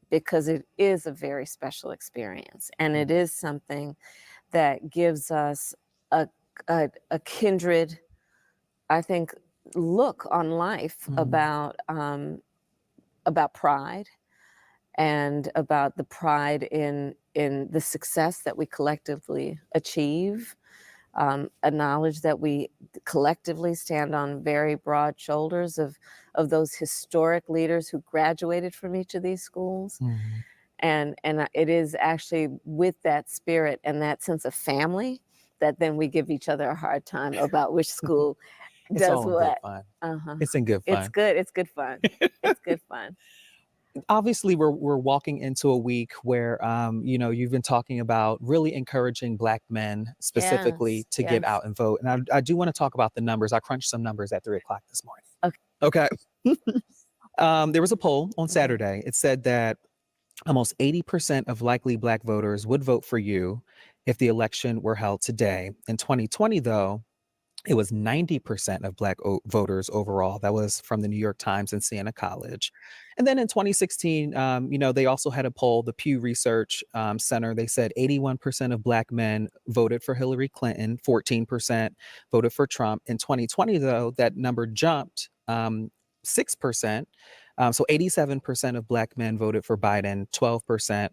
because it is a very special experience. And it is something that gives us a kindred, I think, look on life about pride and about the pride in the success that we collectively achieve, a knowledge that we collectively stand on very broad shoulders of those historic leaders who graduated from each of these schools. And it is actually with that spirit and that sense of family that then we give each other a hard time about which school It's does all in good what. fun. It's in good fun. It's good. It's good fun. It's good fun. Obviously, we're walking into a week where, you've been talking about really encouraging Black men specifically to get out and vote. And I do want to talk about the numbers. I crunched some numbers at 3 o'clock this morning. Okay. There was a poll on Saturday. It said that almost 80% of likely Black voters would vote for you if the election were held today. In 2020, though, it was 90% of Black voters overall. That was from the New York Times and Siena College. And then in 2016, they also had a poll, the Pew Research Center. They said 81% of Black men voted for Hillary Clinton, 14% voted for Trump. In 2020, though, that number jumped 6%. So 87% of Black men voted for Biden, 12%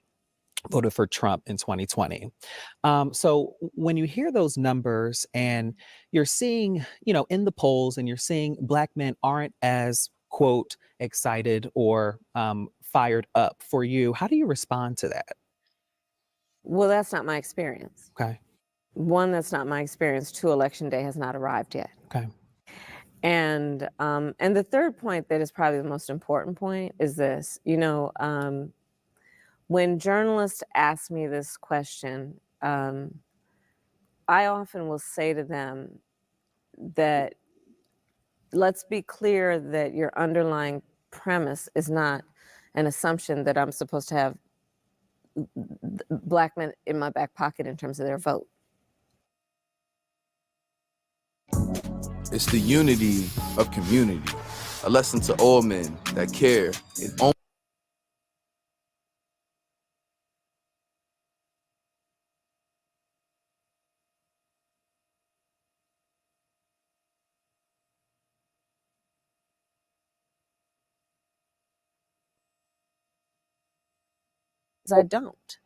voted for Trump in 2020. So when you hear those numbers and you're seeing, in the polls and you're seeing Black men aren't as, quote, excited or fired up for you, how do you respond to that? Well, that's not my experience. Okay. One, that's not my experience. Two, election day has not arrived yet. Okay. And the third point that is probably the most important point is this, when journalists ask me this question, I often will say to them that let's be clear that your underlying premise is not an assumption that I'm supposed to have Black men in my back pocket in terms of their vote. It's the unity of community, a lesson to all men that care and own. I don't.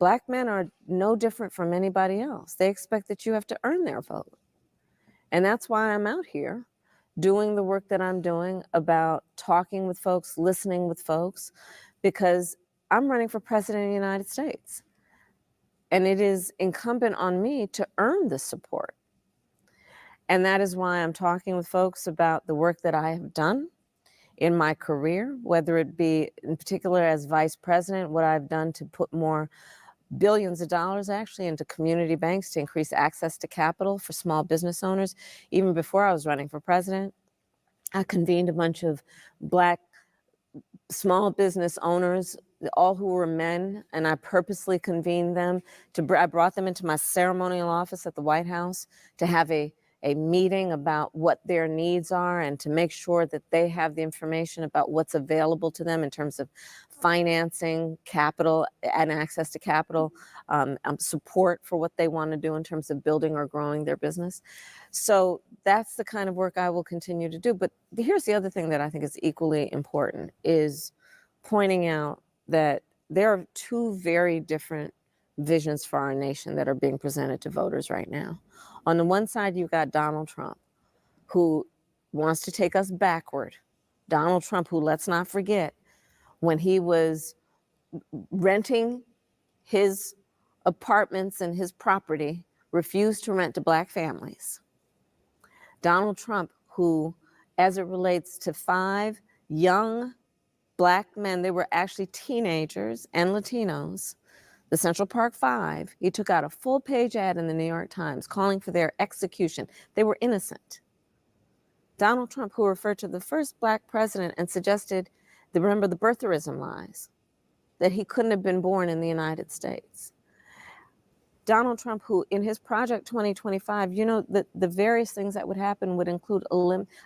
Black men are no different from anybody else. They expect that you have to earn their vote. And that's why I'm out here doing the work that I'm doing about talking with folks, listening with folks, because I'm running for president of the United States. And it is incumbent on me to earn the support. And that is why I'm talking with folks about the work that I have done in my career, whether it be in particular as vice president, what I've done to put more billions of dollars actually into community banks to increase access to capital for small business owners. Even before I was running for president, I convened a bunch of Black small business owners, all who were men, and I purposely convened them. I brought them into my ceremonial office at the White House to have a meeting about what their needs are and to make sure that they have the information about what's available to them in terms of financing, capital, and access to capital, support for what they want to do in terms of building or growing their business. So that's the kind of work I will continue to do. But here's the other thing that I think is equally important, is pointing out that there are two very different visions for our nation that are being presented to voters right now. On the one side, you've got Donald Trump, who wants to take us backward. Donald Trump, who, let's not forget, when he was renting his apartments and his property, refused to rent to Black families. Donald Trump, who, as it relates to 5 young Black men, they were actually teenagers and Latinos, the Central Park 5, he took out a full-page ad in the New York Times calling for their execution. They were innocent. Donald Trump, who referred to the first Black president and suggested, remember the birtherism lies, that he couldn't have been born in the United States. Donald Trump, who in his Project 2025, you know, the various things that would happen would include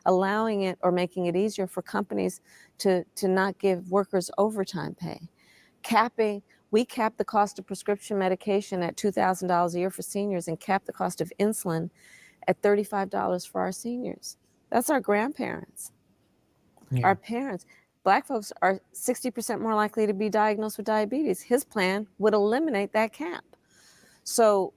allowing it or making it easier for companies to not give workers overtime pay. We cap the cost of prescription medication at $2,000 a year for seniors and cap the cost of insulin at $35 for our seniors. That's our grandparents, our parents. Black folks are 60% more likely to be diagnosed with diabetes. His plan would eliminate that cap. So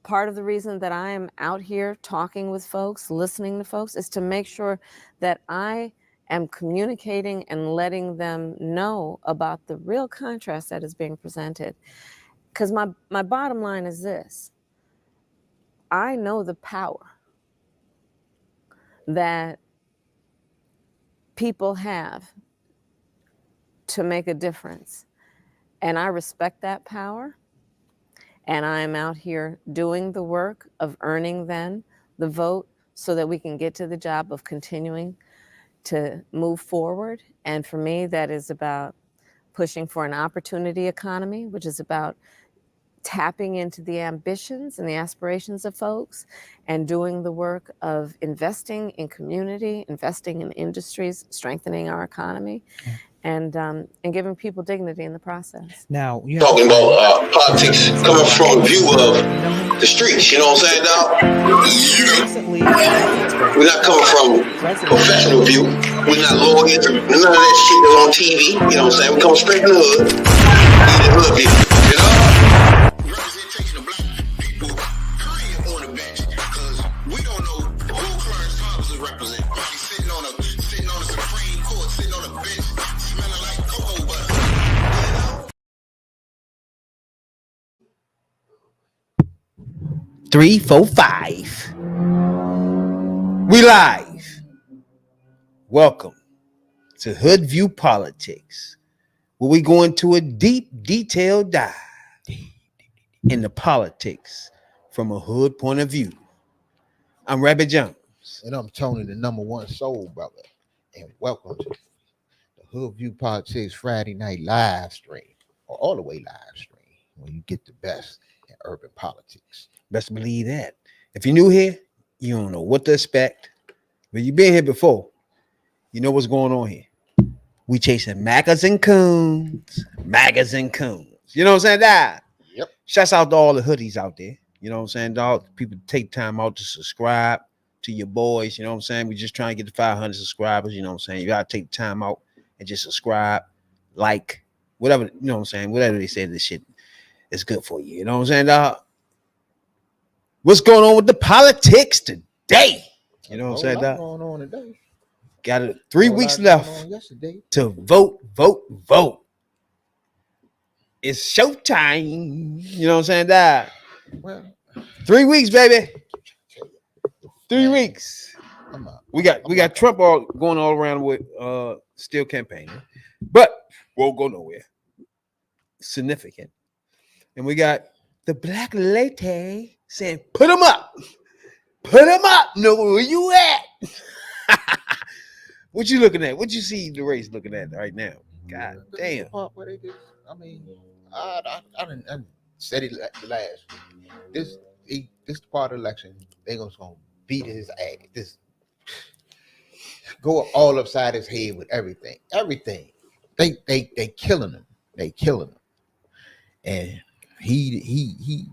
part of the reason that I am out here talking with folks, listening to folks, is to make sure that I am communicating and letting them know about the real contrast that is being presented. Because my bottom line is this. I know the power that people have to make a difference. And I respect that power. And I am out here doing the work of earning then the vote so that we can get to the job of continuing to move forward. And for me, that is about pushing for an opportunity economy, which is about tapping into the ambitions and the aspirations of folks and doing the work of investing in community, investing in industries, strengthening our economy. And giving people dignity in the process. Now, you talking about politics coming from a view of the streets, you know what I'm saying, dog? We're not coming from professional view. We're not lawyers, none of that shit that's on TV, you know what I'm saying? We come straight from the hood, the hood view, you know? Representation of black people, period, on the bench, because we don't know who Clarence Thomas is representing. He's sitting on a Supreme Court, sitting on a bench, smelling like cocoa butter. 3, 4, 5. We live. Welcome to Hoodviewpolitics, where we go into a deep, detailed dive into politics from a hood point of view. I'm Rabbit Jones. And I'm Tony, the #1 soul brother. And welcome to the Hoodviewpolitics Friday night live stream, or all the way live stream, where you get the best in urban politics. Best believe that. If you're new here, you don't know what to expect. But you've been here before, you know what's going on here. We chasing maggots and coons. You know what I'm saying, dog? Yep. Shouts out to all the hoodies out there. You know what I'm saying, dog? People take time out to subscribe to your boys. You know what I'm saying? We just trying to get to 500 subscribers. You know what I'm saying? You got to take time out and just subscribe, like, whatever, you know what I'm saying? Whatever they say, this shit is good for you. You know what I'm saying, dog? What's going on with the politics today? You know what I'm saying, dog? Going on today. Got 3 weeks left yesterday to vote. It's showtime. You know what I'm saying, dog? Well, 3 weeks, baby. 3 weeks. We got Trump going all around with still campaigning, but won't go nowhere. Significant. And we got the black lady saying, put him up. Know where you at. What you looking at? What you see the race looking at right now? God damn. I mean, I didn't said it last week. This part of the election, they gonna beat his ass. This go all upside his head with everything. They killing him. And he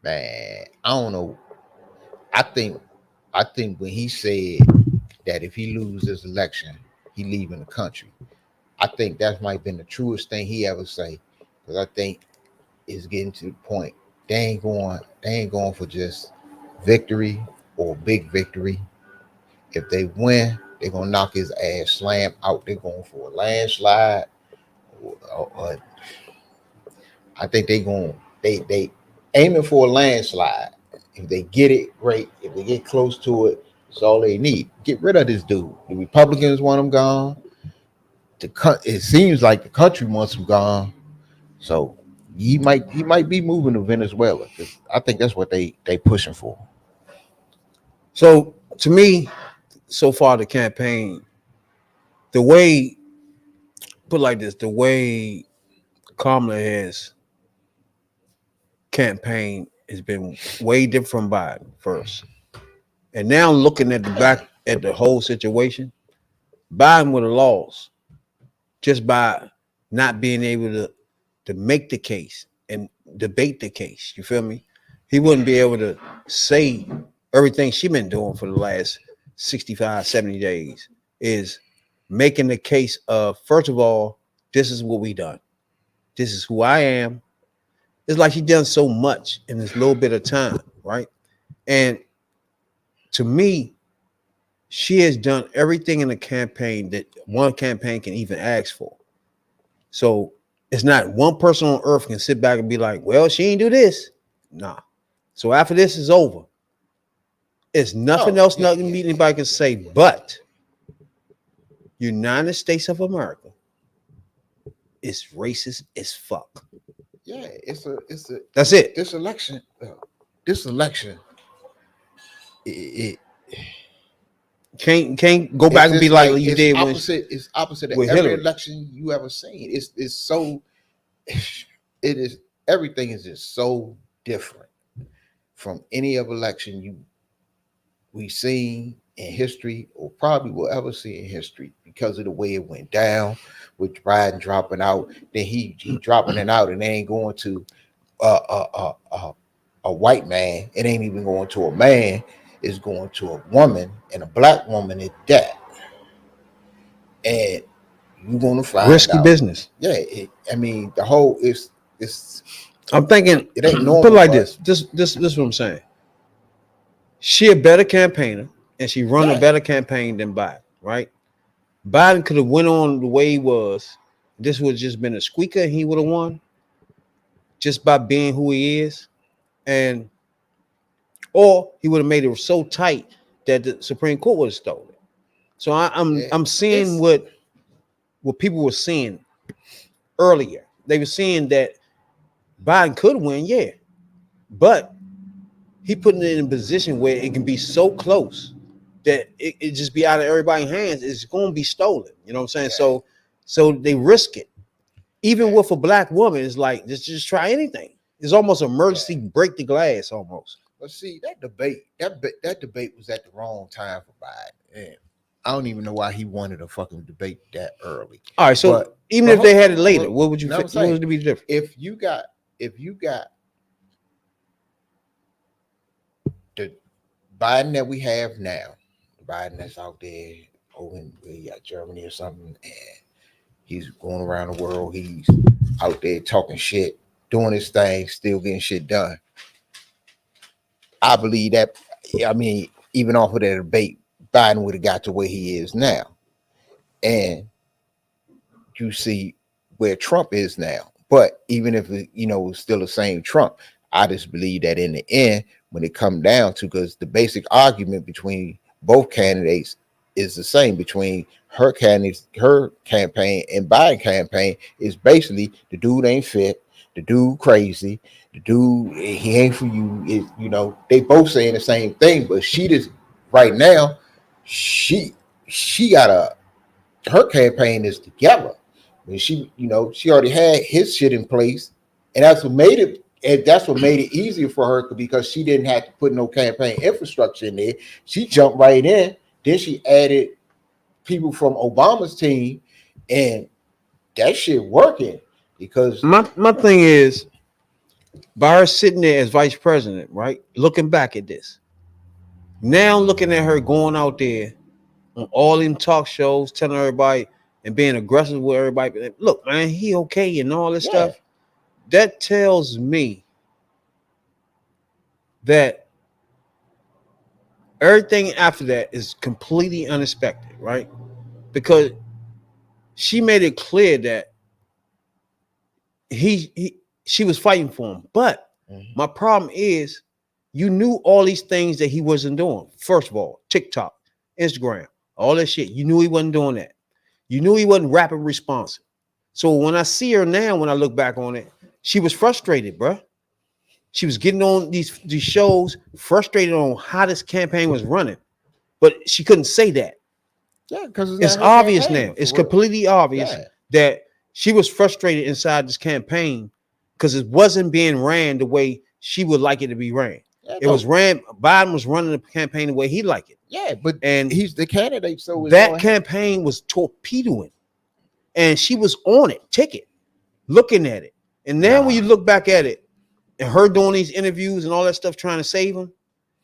man, I don't know. I think when he said that if he loses this election, he leaving the country, I think that might have been the truest thing he ever say. Because I think it's getting to the point they ain't going for just victory or big victory. If they win, they're gonna knock his ass slam out. They're going for a landslide. I think they aiming for a landslide. If they get it, great. If they get close to it, it's all they need. Get rid of this dude. The Republicans want him gone. It seems like the country wants him gone. So he might be moving to Venezuela. I think that's what they pushing for. So to me, so far the campaign, the way Kamala has campaign has been way different from Biden first. And now looking at the back at the whole situation, Biden would have lost just by not being able to make the case and debate the case. You feel me? He wouldn't be able to say everything she been doing for the last 65, 70 days is making the case of, first of all, this is what we done. This is who I am. It's like she done so much in this little bit of time, right? And to me, she has done everything in the campaign that one campaign can even ask for. So it's not one person on earth can sit back and be like, well, she ain't do this. Nah. So after this is over, it's nothing else, nothing anybody can say, but United States of America is racist as fuck. Yeah, That's it. This election, it can't go back and be like you did when it's opposite of with every Hillary. election you ever seen. It's so it is everything is just so different from any other election we've seen in history or probably will ever see in history because of the way it went down with Biden dropping out. Then he dropping it out and they ain't going to a white man. It ain't even going to a man. It's going to a woman, and a black woman at that. And you're going to find risky out. Business. Yeah, I mean the whole it's. I'm thinking it ain't normal. Put it like this. This is what I'm saying. She a better campaigner, and she run a better campaign than Biden, right? Biden could have went on the way he was. This would have just been a squeaker, and he would have won just by being who he is, or he would have made it so tight that the Supreme Court would have stolen it. So I'm seeing what people were seeing earlier. They were seeing that Biden could win, yeah, but he putting it in a position where it can be so close that it just be out of everybody's hands. It's going to be stolen. You know what I'm saying? Yeah. So they risk it. Even with a black woman, it's like just try anything. It's almost emergency break the glass almost. But see, that debate was at the wrong time for Biden. And I don't even know why he wanted a fucking debate that early. All right, so even if they had it later, what would you think? What would be different? If you got the Biden that we have now, the Biden that's out there over in Germany or something, and he's going around the world, he's out there talking shit, doing his thing, still getting shit done. I believe that, I mean, even off of that debate, Biden would have got to where he is now. And you see where Trump is now. But even if it's still the same Trump, I just believe that in the end, when it comes down to, because the basic argument between both candidates is the same between her campaign and Biden campaign is basically the dude ain't fit, the dude crazy, the dude he ain't for you. They both saying the same thing, but she just right now she got her campaign is together. I mean, she already had his shit in place, and that's what made it easier for her because she didn't have to put no campaign infrastructure in there. She jumped right in. Then she added people from Obama's team, and that shit working. Because my thing is, by her sitting there as vice president, right? Looking back at this, now looking at her going out there on all them talk shows, telling everybody and being aggressive with everybody. Look, man, he okay and all this stuff. That tells me that everything after that is completely unexpected, right? Because she made it clear that she was fighting for him. But my problem is, you knew all these things that he wasn't doing. First of all, TikTok, Instagram, all that shit. You knew he wasn't doing that. You knew he wasn't rapid responsive. So when I see her now, when I look back on it, she was frustrated, bro. She was getting on these shows, frustrated on how this campaign was running, but she couldn't say that. Yeah, because it's obvious now. It's completely obvious that she was frustrated inside this campaign because it wasn't being ran the way she would like it to be ran. Yeah, It was ran. Biden was running the campaign the way he liked it. Yeah, but And he's the candidate, so that campaign was torpedoing, and she was on it, ticket, looking at it. And now when you look back at it, and her doing these interviews and all that stuff, trying to save him,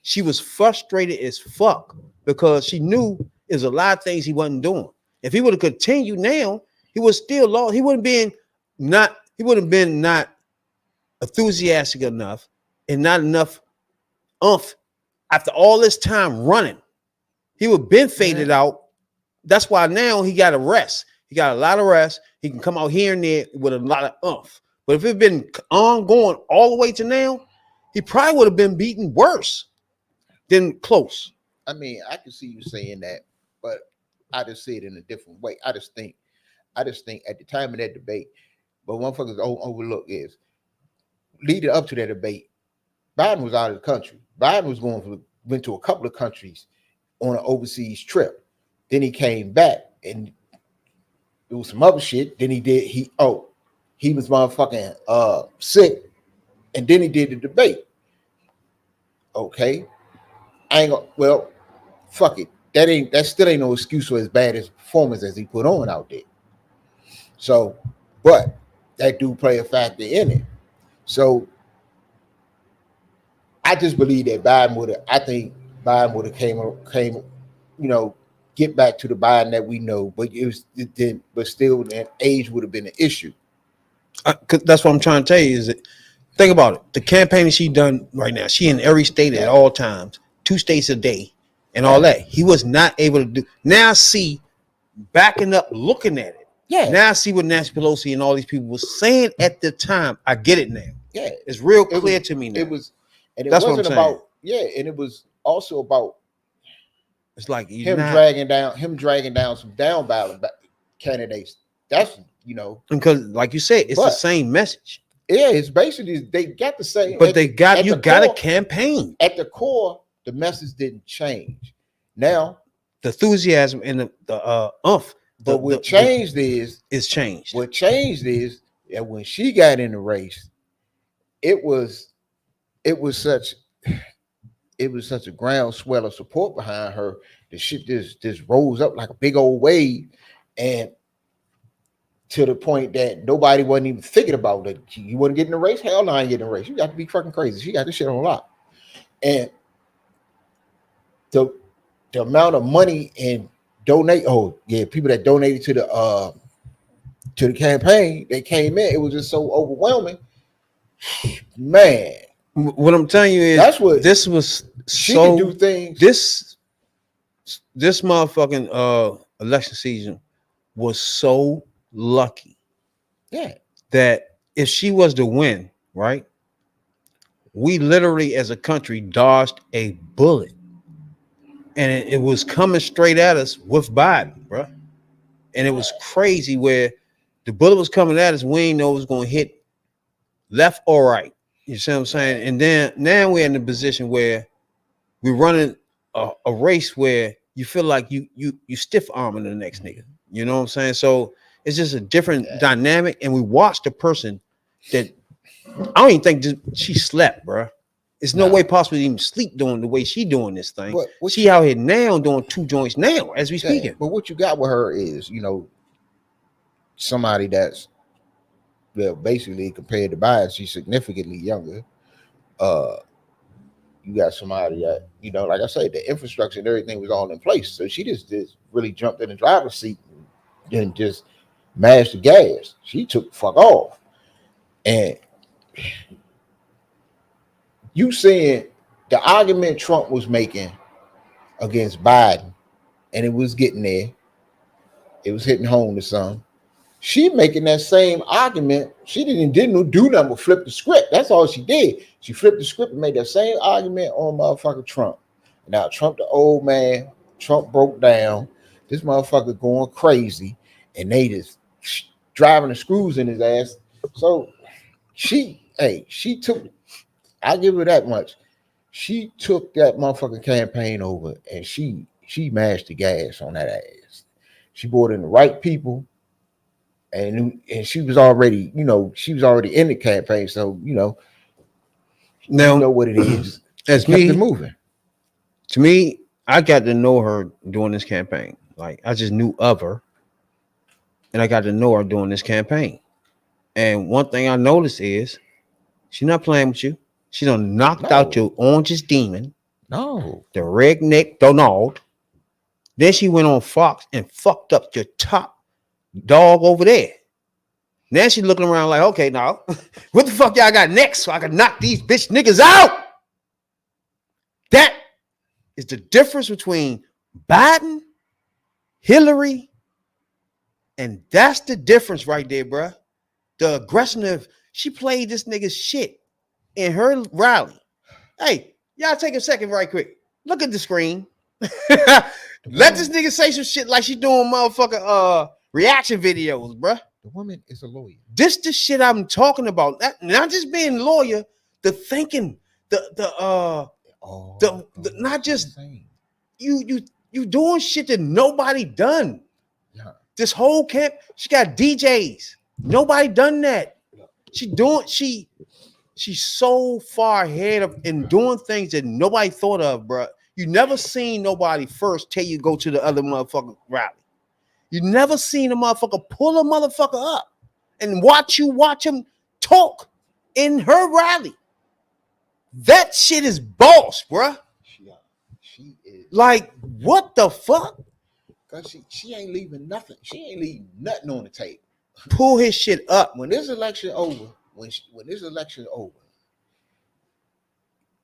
she was frustrated as fuck because she knew there's a lot of things he wasn't doing. If he would have continued now, he was still lost. He wouldn't been not. He would have been not enthusiastic enough and not enough umph after all this time running. He would have been faded out. That's why now he got a rest. He got a lot of rest. He can come out here and there with a lot of umph. But if it had been ongoing all the way to now, he probably would have been beaten worse than close. I mean, I can see you saying that, but I just see it in a different way. I just think at the time of that debate, but one fuckers overlook is leading up to that debate, Biden was out of the country. Biden was went to a couple of countries on an overseas trip. Then he came back and there was some other shit. Then he was motherfucking sick, and then he did the debate. Okay, fuck it. That still ain't no excuse for as bad as performance as he put on out there. So, but that do play a factor in it. So I just believe that Biden would have came, get back to the Biden that we know, but but still that age would have been an issue. That's what I'm trying to tell you is that, think about it. The campaign that she done right now, she in every state at all times, 2 states a day and all that. He was not able to do. Now I see backing up, looking at it. Yeah. Now I see what Nancy Pelosi and all these people were saying at the time. I get it now. Yeah. It's real clear to me now. It was, and it That's wasn't what I'm saying. about, and it was also about it's like him dragging down some down ballot candidates. That's because like you said, it's the same message. Yeah, it's basically they got the same, but you got a campaign. At the core, the message didn't change. Now the enthusiasm and the umph. But what changed is changed. What changed is that when she got in the race, it was such a groundswell of support behind her. The shit just rose up like a big old wave, and to the point that nobody wasn't even thinking about it. You wouldn't get in the race? Hell no, I ain't getting in the race. You got to be fucking crazy. She got this shit on lock. And the amount of money and people that donated to the campaign, they came in, it was just so overwhelming. Man, what I'm telling you is this was she could do things. This motherfucking election season was so lucky. Yeah. That if she was to win, right? We literally as a country dodged a bullet. And it was coming straight at us with Biden, bro. And it was crazy where the bullet was coming at us. We didn't know it was going to hit left or right. You see what I'm saying? And then now we're in a position where we're running a race where you feel like you stiff arming the next nigga. You know what I'm saying? So it's just a different dynamic. And we watched a person that I don't even think she slept, bro. There's no way possible to even sleep doing the way she doing this thing. She out here now doing 2 joints now as we speaking. But what you got with her is, somebody that's basically compared to Biden, she's significantly younger. You got somebody that, like I said, the infrastructure and everything was all in place. So she just really jumped in the driver's seat and just mashed the gas. She took the fuck off. And you saying the argument Trump was making against Biden, and it was getting there, it was hitting home to some. She making that same argument. She didn't do nothing but flip the script. That's all she did. She flipped the script and made that same argument on motherfucker Trump. Now Trump, the old man, Trump broke down. This motherfucker going crazy, and they just driving the screws in his ass. So she took. I give her that much. She took that motherfucking campaign over, and she mashed the gas on that ass. She brought in the right people, and she was already, she was already in the campaign, so Now, you know what it is. as Kept it me, moving. to me, I got to know her during this campaign. Like I just knew of her, and I got to know her during this campaign. And one thing I noticed is she's not playing with you. She done knocked out your oranges demon, No, the redneck Donald. Then she went on Fox and fucked up your top dog over there. Now she's looking around like, okay, now what the fuck y'all got next so I can knock these bitch niggas out? That is the difference between Biden, Hillary, and that's the difference right there, bruh. The aggressive, she played this nigga's shit in her rally. Hey, y'all take a second right quick. Look at the screen. Let this nigga say some shit like she doing motherfucking reaction videos, bruh. the woman is a lawyer. This the shit I'm talking about. Not just being a lawyer, the thinking, the not just you doing shit that nobody done. Yeah. This whole camp, she got DJs. Nobody done that. She's so far ahead of and doing things that nobody thought of, bro. You never seen nobody first tell you go to the other motherfucker rally. You never seen a motherfucker pull a motherfucker up and watch him talk in her rally. That shit is boss, bro. She is Like, what the fuck? because she ain't leaving nothing. She ain't leaving nothing on the table. Pull his shit up. When this election over, when this election over,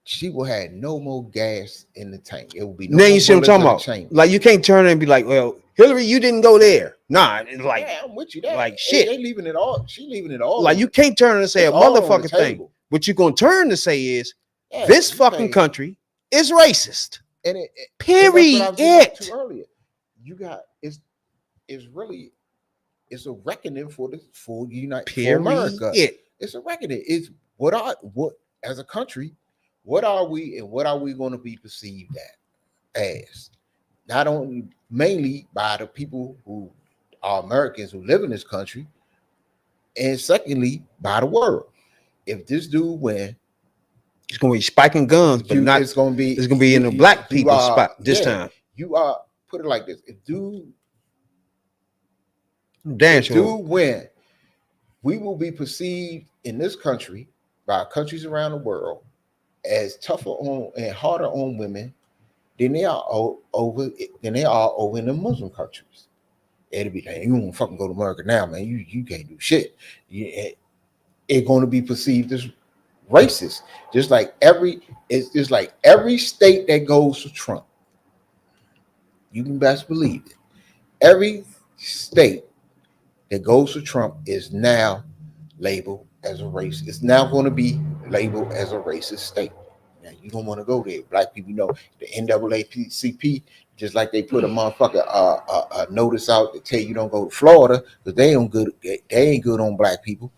she will have no more gas in the tank. It will be no Now more you see what I'm bullets talking in the about. chamber. Like, you can't turn and be like, well, Hillary, you didn't go there. Nah, it's like, yeah, I'm with you. That like shit. They leaving it all. She leaving it all. Like, you can't turn and say a It's all on the motherfucking thing. table. What you're gonna turn to say is Yeah, this you fucking think- country is racist. And it Period. and that's what I was getting to earlier. You got it's really it's a reckoning for the for United for America. Period. It's a reckoning. It's what as a country, what are we and what are we going to be perceived as? Not only mainly by the people who are Americans who live in this country, and secondly by the world. If this dude win, It's gonna be spiking guns, but not. it's gonna be in the black people spot this time. You are put it like this: if dude Damn sure. dude win, we will be perceived in this country by countries around the world as tougher on and harder on women than they are over in the Muslim countries. It'll be like, you won't fucking go to America now, man. You can't do shit. It's going to be perceived as racist. Just like every state that goes for Trump. You can best believe it. Every state that goes for Trump is now labeled as a racist. It's now going to be labeled as a racist state. Now you don't want to go there. Black people know the NAACP, just like they put a motherfucker a notice out to tell you don't go to Florida because they ain't good on black people.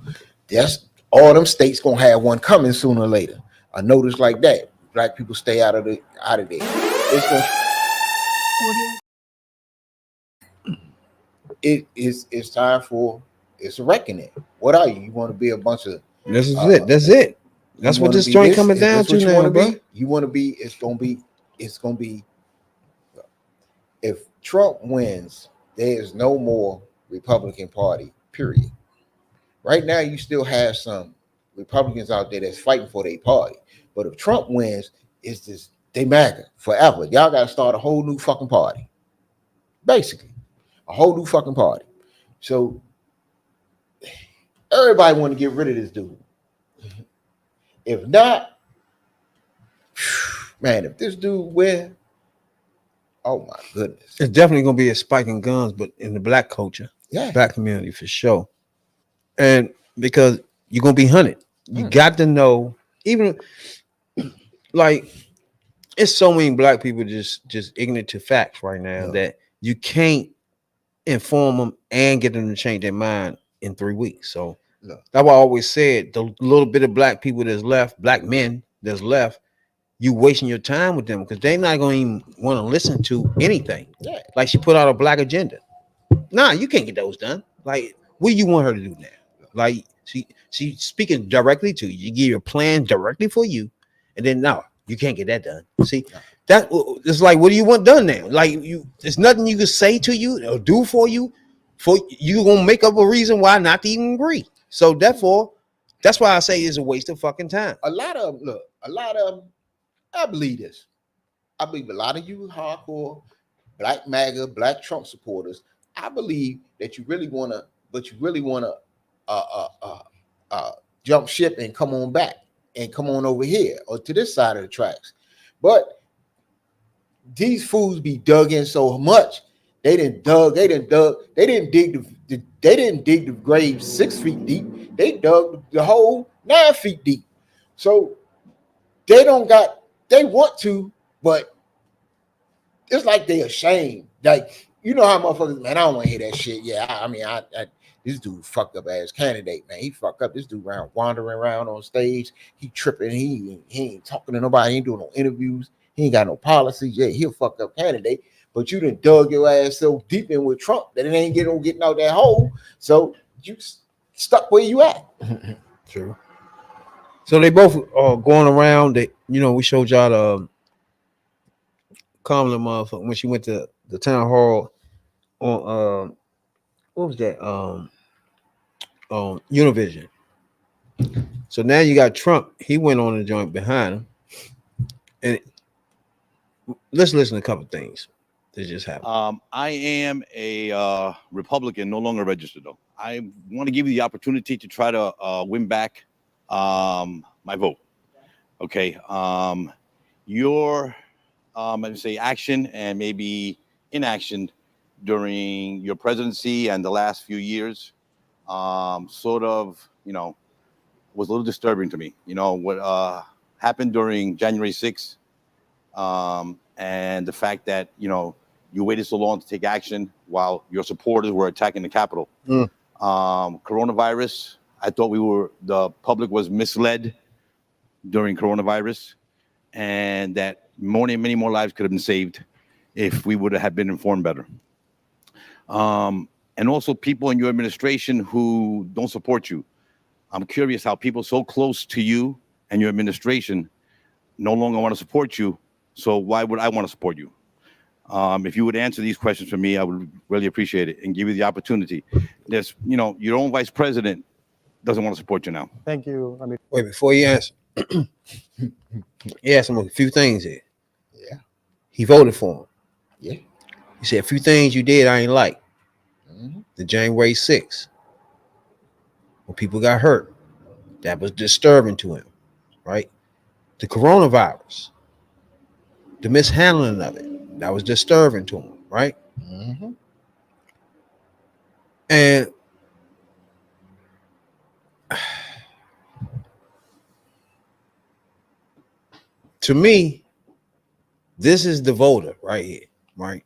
That's all them states gonna have one coming sooner or later. A notice like that. Black people stay out of there. It's time for it's a reckoning. What are you? You want to be a bunch of This is it. That's it. That's what this joint coming down to now, bro. You want to be. It's gonna be. If Trump wins, there is no more Republican Party. Period. Right now, you still have some Republicans out there that's fighting for their party. But if Trump wins, it's just they MAGA forever. Y'all got to start a whole new fucking party. Basically, a whole new fucking party. So everybody want to get rid of this dude. If not, man, if this dude win, oh my goodness. It's definitely gonna be a spike in guns, but in the black culture, Yeah. black community for sure. And because you're gonna be hunted, you got to know. Even like, it's so many black people just ignorant to facts right now that you can't inform them and get them to change their mind in 3 weeks. So that's why I always said the little bit of black people that's left, black men that's left, you wasting your time with them because they're not gonna even want to listen to anything. Yeah. Like she put out a black agenda. Nah, you can't get those done. Like, What do you want her to do now? Like she's speaking directly to you. You give your plan directly for you, and then no, you can't get that done. See, that it's like, what do you want done now? Like there's nothing you can say to you or do for you. For you gonna make up a reason why not to even agree. So therefore, that's why I say it's a waste of fucking time. A lot of them, I believe this. I believe a lot of you hardcore black MAGA, black Trump supporters, I believe that you really want to jump ship and come on back and come on over here or to this side of the tracks. But these fools be dug in so much, they didn't dig the grave 6 feet deep. They dug the hole 9 feet deep. So they want to, but it's like they ashamed. Like, you know how motherfuckers, man, I don't want to hear that shit. Yeah, I mean, this dude fucked up as candidate, man. He fucked up. This dude wandering around on stage. He tripping. He ain't talking to nobody. He ain't doing no interviews. He ain't got no policies. Yeah, he'll fuck up candidate. But you done dug your ass so deep in with Trump that it ain't getting out that hole. So you stuck where you at. True. So they both are going around. We showed y'all the Kamala motherfucker when she went to the town hall on what was that? Univision. So now you got Trump. He went on the joint behind him, and let's listen to a couple things that just happened. I am a Republican, no longer registered though. I want to give you the opportunity to try to win back my vote. Okay. Your I'd say action and maybe inaction during your presidency and the last few years sort of, was a little disturbing to me. What happened during January 6th and the fact that, you waited so long to take action while your supporters were attacking the Capitol. Coronavirus, I thought the public was misled during coronavirus, and that many more lives could have been saved if we would have been informed better. And also people in your administration who don't support you. I'm curious how people so close to you and your administration no longer want to support you. So why would I want to support you? If you would answer these questions for me, I would really appreciate it and give you the opportunity. There's, your own vice president doesn't want to support you now. Thank you. Wait, before you answer, he asked him a few things here. Yeah. He voted for him. Yeah. He said a few things you did I ain't like. The January 6th, when people got hurt, that was disturbing to him, right? The coronavirus, the mishandling of it, that was disturbing to him, right? And to me, this is the voter right here, right?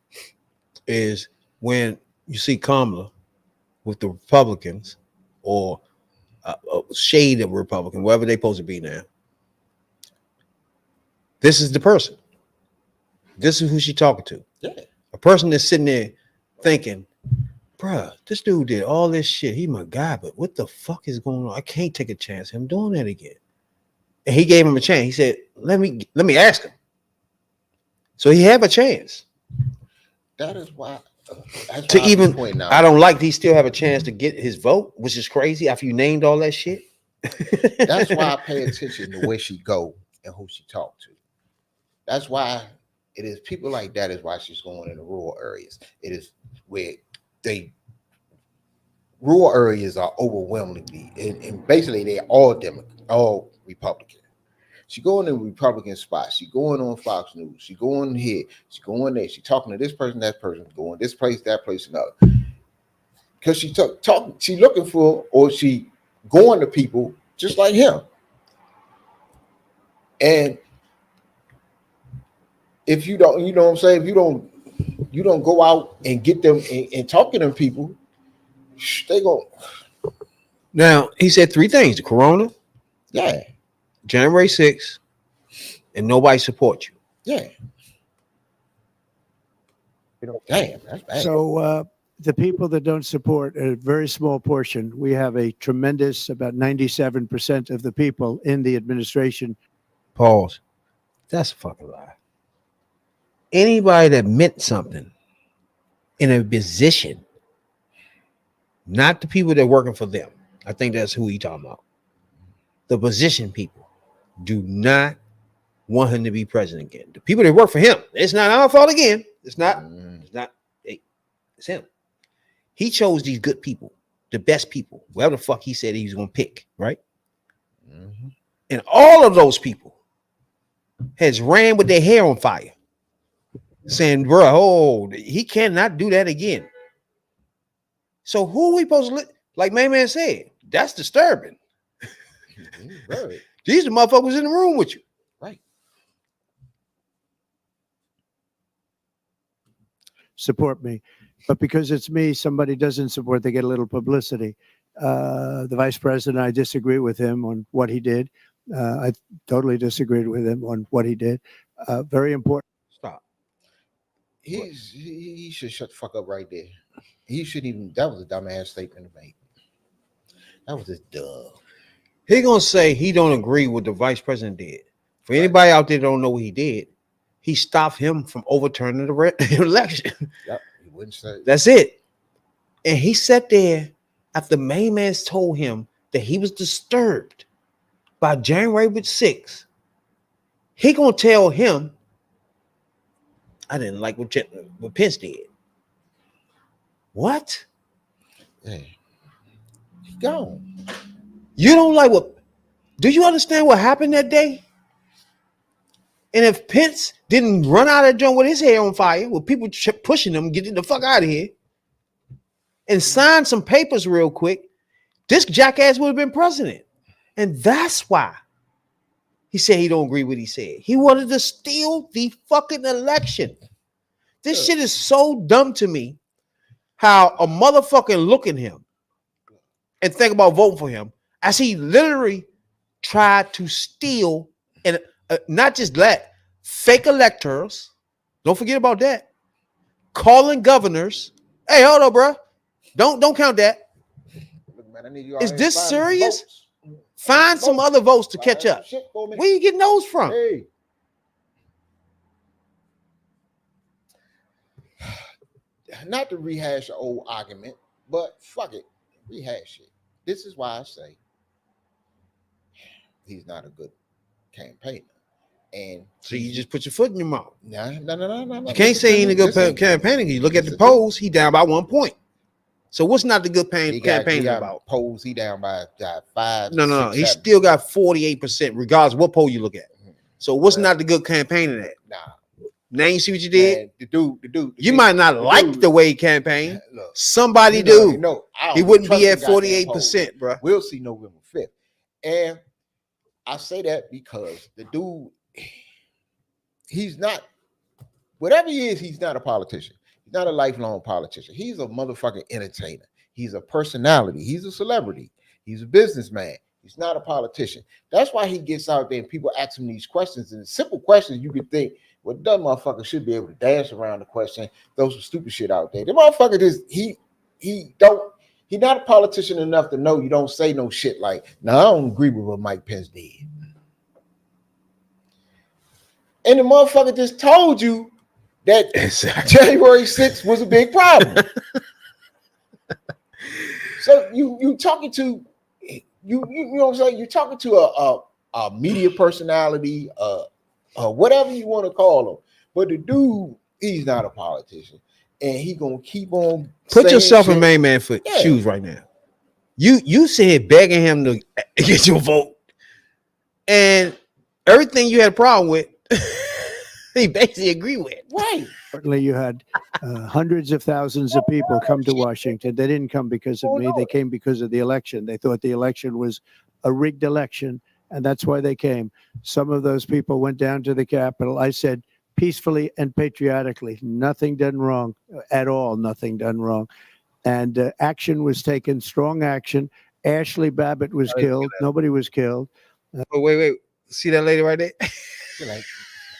Is when you see Kamala with the Republicans or a shade of Republican, wherever they're supposed to be now. This is the person. This is who she talking to. Yeah. A person that's sitting there thinking, bruh, this dude did all this shit. He my guy, but what the fuck is going on? I can't take a chance of him doing that again. And he gave him a chance. He said, let me ask him. So he have a chance. That is why. To even, I don't like he still have a chance to get his vote, which is crazy after you named all that shit. That's why I pay attention to where she go and who she talk to. That's why it is people like that is why she's going in the rural areas. It is where rural areas are overwhelmingly and basically they're all Republican. She going in Republican spots. She going on Fox News. She going here. She going there. She talking to this person, that person, going this place, that place, another. Because she she looking for, or she going to people just like him. And if you don't, you know what I'm saying? If you don't go out and get them and talk to them people, they go. Now he said three things: the corona, yeah, January 6th, and nobody support you. Yeah. Damn, that's bad. So the people that don't support a very small portion. We have a tremendous, about 97% of the people in the administration. Pause. That's a fucking lie. Anybody that meant something in a position, not the people that are working for them. I think that's who he talking about. The position people do not want him to be president again. The people that work for him, it's not our fault again. It's not. Hey, it's him. He chose these good people, the best people, whatever the fuck he said he was gonna pick, right? And all of those people has ran with their hair on fire, saying, bro, oh, he cannot do that again. So who are we supposed to look? Like my man said, that's disturbing. Right. These are the motherfuckers in the room with you. Right. Support me. But because it's me, somebody doesn't support, they get a little publicity. The vice president, I disagree with him on what he did. I totally disagreed with him on what he did. Very important. Stop. He should shut the fuck up right there. He shouldn't even. That was a dumbass statement to make. That was just dumb. He gonna say he don't agree with the vice president did. For anybody out there that don't know what he did, he stopped him from overturning the election. Yep, he wouldn't say. That's it. And he sat there after main man told him that he was disturbed by January 6th. He gonna tell him, I didn't like what Pence did. What? Hey, he gone. You don't like what? Do you understand what happened that day? And if Pence didn't run out of that joint with his hair on fire, with people pushing him, getting the fuck out of here, and sign some papers real quick, this jackass would have been president. And that's why he said he don't agree with what he said. He wanted to steal the fucking election. This shit is so dumb to me. How a motherfucker look at him and think about voting for him as he literally tried to steal and not just that, fake electors. Don't forget about that. Calling governors. Hey, hold on, bro. Don't count that. Look, man, I need you Is this serious? Votes. Find some other votes to catch up. Where you getting those from? Hey. Not to rehash an old argument, but fuck it, rehash it. This is why I say he's not a good campaigner. And So you just put your foot in your mouth. no. You can't say he ain't a good campaigner. You look at the polls, he down by 1 point. So what's not the good campaigning about? Polls, he down by 5. No. 6, He 7. still got 48%, regardless of what poll you look at. So what's not the good campaigning at? Nah. Now you see what you did? Man, the dude. You might not like the way he campaigned. Look, Somebody do. No, He wouldn't be at 48%, bro. We'll see November 5th. And I say that because the dude, he's not, whatever he is, he's not a politician. He's not a lifelong politician. He's a motherfucking entertainer. He's a personality. He's a celebrity. He's a businessman. He's not a politician. That's why he gets out there and people ask him these questions. And simple questions you could think, well, that motherfucker should be able to dance around the question. Those are stupid shit out there. The motherfucker just he not a politician enough to know you don't say no shit like, no, I don't agree with what Mike Pence did. And the motherfucker just told you that January 6th was a big problem. So you talking to you know what I'm saying? You're talking to a media personality, whatever you want to call him. But the dude, he's not a politician. And he gonna keep on. Put yourself in main man shoes right now. You said begging him to get your vote. And everything you had a problem with, he basically agreed with. Right. Certainly you had hundreds of thousands of people come to Washington. They didn't come because of me. They came because of the election. They thought the election was a rigged election, and that's why they came. Some of those people went down to the Capitol. I said peacefully and patriotically, nothing done wrong at all, nothing done wrong. And action was taken, strong action. Ashley Babbitt was killed. Nobody was killed. Oh, wait. See that lady right there?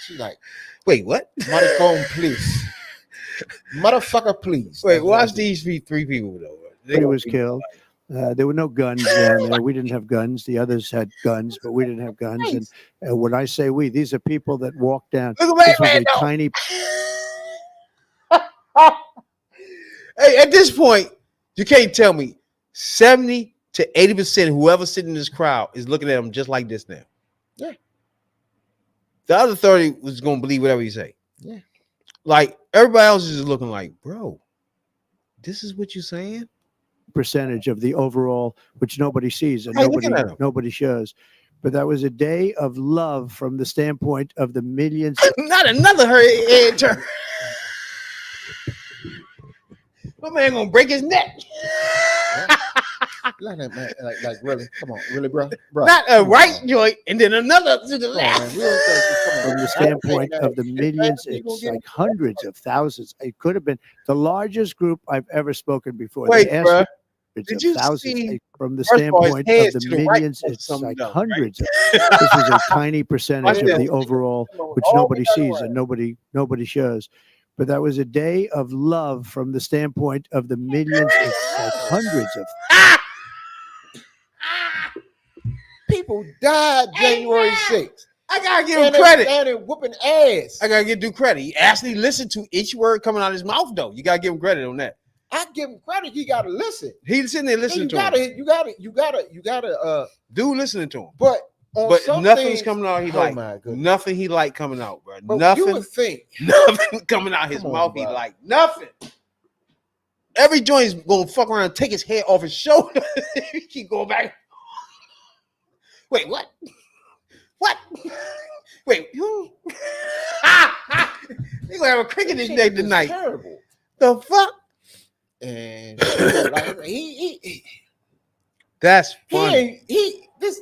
She like, wait, what? Maricon, please. Motherfucker, please. Wait, That's what I watch do. these three people though. He was killed. There were no guns down there. We didn't have guns. The others had guns, but we didn't have guns. And when I say we, these are people that walked down. Look at This was man, a though. tiny. Hey, at this point, you can't tell me 70 to 80% whoever's sitting in this crowd is looking at him just like this now. Yeah. The other 30 was gonna believe whatever you say. Yeah. Like everybody else is just looking like, bro, this is what you're saying? Percentage of the overall, which nobody sees and Hey, look at him. nobody shows. But that was a day of love from the standpoint of the millions. Not another head turn. My man gonna break his neck. Like that, man. Like really? Come on, really, bro? Not a right joint and then another to the left. From the standpoint of the millions, it's like hundreds of thousands. It could have been the largest group I've ever spoken before. Wait, They asked bro. hundreds Did of you thousands. see- From the First of all, his standpoint of head's the to the right millions, or it's something like else, right? hundreds. This is a tiny percentage of the overall, which All nobody the other sees way. and nobody shows. But that was a day of love from the standpoint of the millions. It's like hundreds of. People died January 6th. I gotta give him And they credit. started whooping ass. I gotta give credit. He actually listened to each word coming out of his mouth, though. You gotta give him credit on that. I give him credit. He gotta listen. He's sitting there listening You to him. gotta. Dude listening to him. But on But some nothing's things, coming out he oh like. my goodness. Nothing he like coming out, bro. But Nothing. you would think. Nothing coming out his Come on, mouth. He bro. like nothing. Every joint's gonna fuck around and take his head off his shoulder. He keep going back. Wait, what? What? Wait, who? They gonna have a cricket This neck shit is tonight. Terrible. The fuck? And like, he That's he funny. ain't he this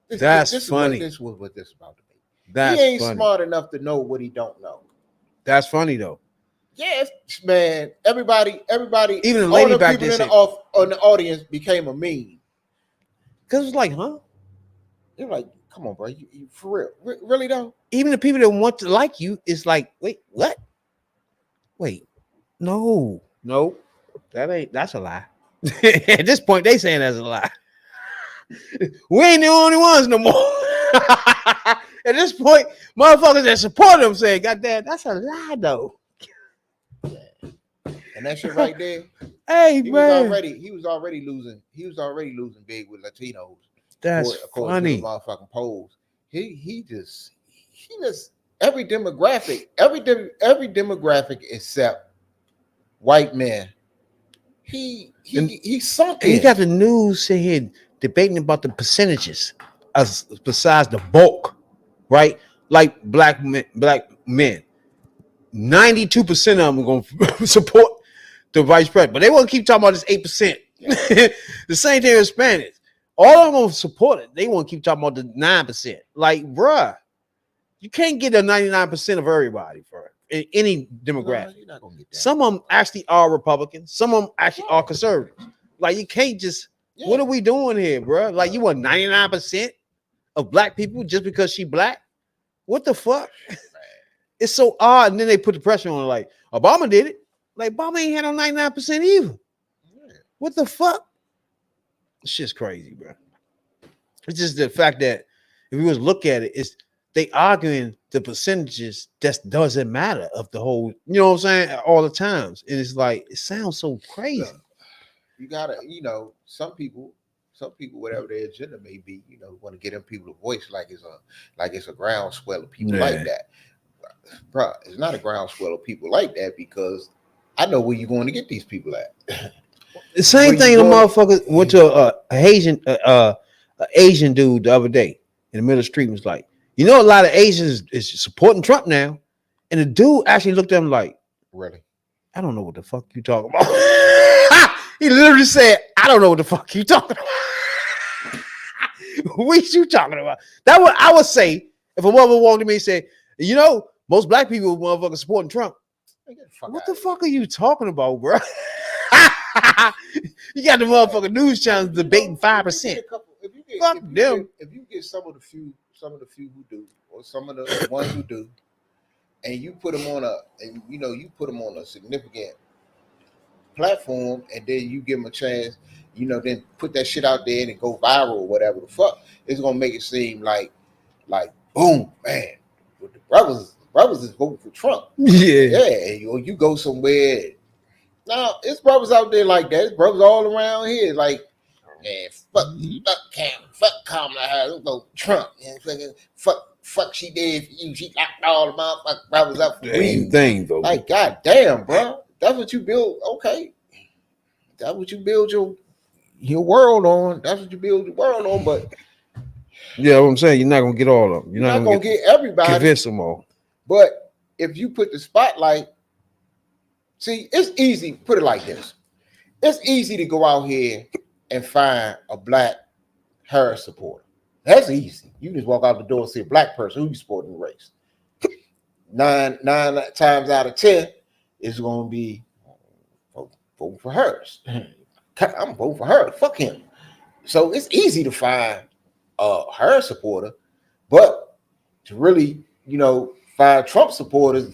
That's this funny. Is what this about to be. That's He ain't funny. smart enough to know what he don't know. That's funny though. Yes, man. Everybody, Even the all lady the back people there in said- on the audience became a meme. Cause it's like, huh? You're like, come on, bro, you for real, really though? Even the people that want to like you, it's like, wait, what? Wait, no, that's a lie. At this point, they saying that's a lie. We ain't the only ones no more. At this point, motherfuckers that support him say, God damn, that's a lie though. And that shit right there, Hey, he man, was already losing big with Latinos. that's according to funny. the motherfucking polls. He just every demographic except white men. He sunk And he in. got the news sitting here debating about the percentages as besides the bulk, right? Like black men. 92% of them are gonna support the vice president, but they won't keep talking about this 8%. The same thing with Hispanics. All of them gonna support it. They won't keep talking about the 9%. Like, bruh, you can't get a 99% of everybody for any demographic. No, you're not gonna get that. Some of them actually are Republicans. Some of them actually are conservatives. Like, you can't just. Yeah. What are we doing here, bro? Like, you want 99% of black people just because she black? What the fuck? It's so odd. And then they put the pressure on, like, Obama did it. Like, Obama ain't had no 99% either. What the fuck? It's just crazy, bro. It's just the fact that if you was look at it, it's they arguing the percentages that doesn't matter of the whole, you know what I'm saying, all the times. And it's like, it sounds so crazy. You gotta, some people, whatever their agenda may be, want to get them people a voice like it's a groundswell of people like that. Bro, it's not a groundswell of people like that because I know where you're going to get these people at. The same Where thing you the going? motherfucker went to a Asian dude the other day in the middle of the street and was like, a lot of Asians is supporting Trump now. And the dude actually looked at him like, Really? I don't know what the fuck you talking about. He literally said, I don't know what the fuck you talking about. What you talking about? That what I would say if a mother walked to me and said, most black people motherfuckers supporting Trump. What the fuck are you talking about, bro? You got the motherfucking news channels debating 5%. Fuck them. If you get some of the few who do, or some of the ones who do, and you put them on you put them on a significant platform, and then you give them a chance, then put that shit out there and it go viral or whatever the fuck, it's gonna make it seem like boom, man, with the brothers is voting for Trump. Yeah. You go somewhere. Now it's brothers out there like that. It's brothers all around here. Like, man, fuck Kamala Harris, go Trump. And fuck she did for you. She locked all the motherfucking brothers up for Same thing though. Like, goddamn, bro. That's what you build. Okay, that's what you build your world on. That's what you build your world on. But yeah, what I'm saying, you're not gonna get all of them. You're not gonna get everybody. Convince them all. But if you put the spotlight, see, it's easy. Put it like this: it's easy to go out here and find a black Harris supporter. That's easy. You just walk out the door and see a black person who you supporting the race. Nine times out of 10, it's gonna be voting for Harris. I'm voting for her. Fuck him. So it's easy to find a Harris supporter, but to really, find Trump supporters,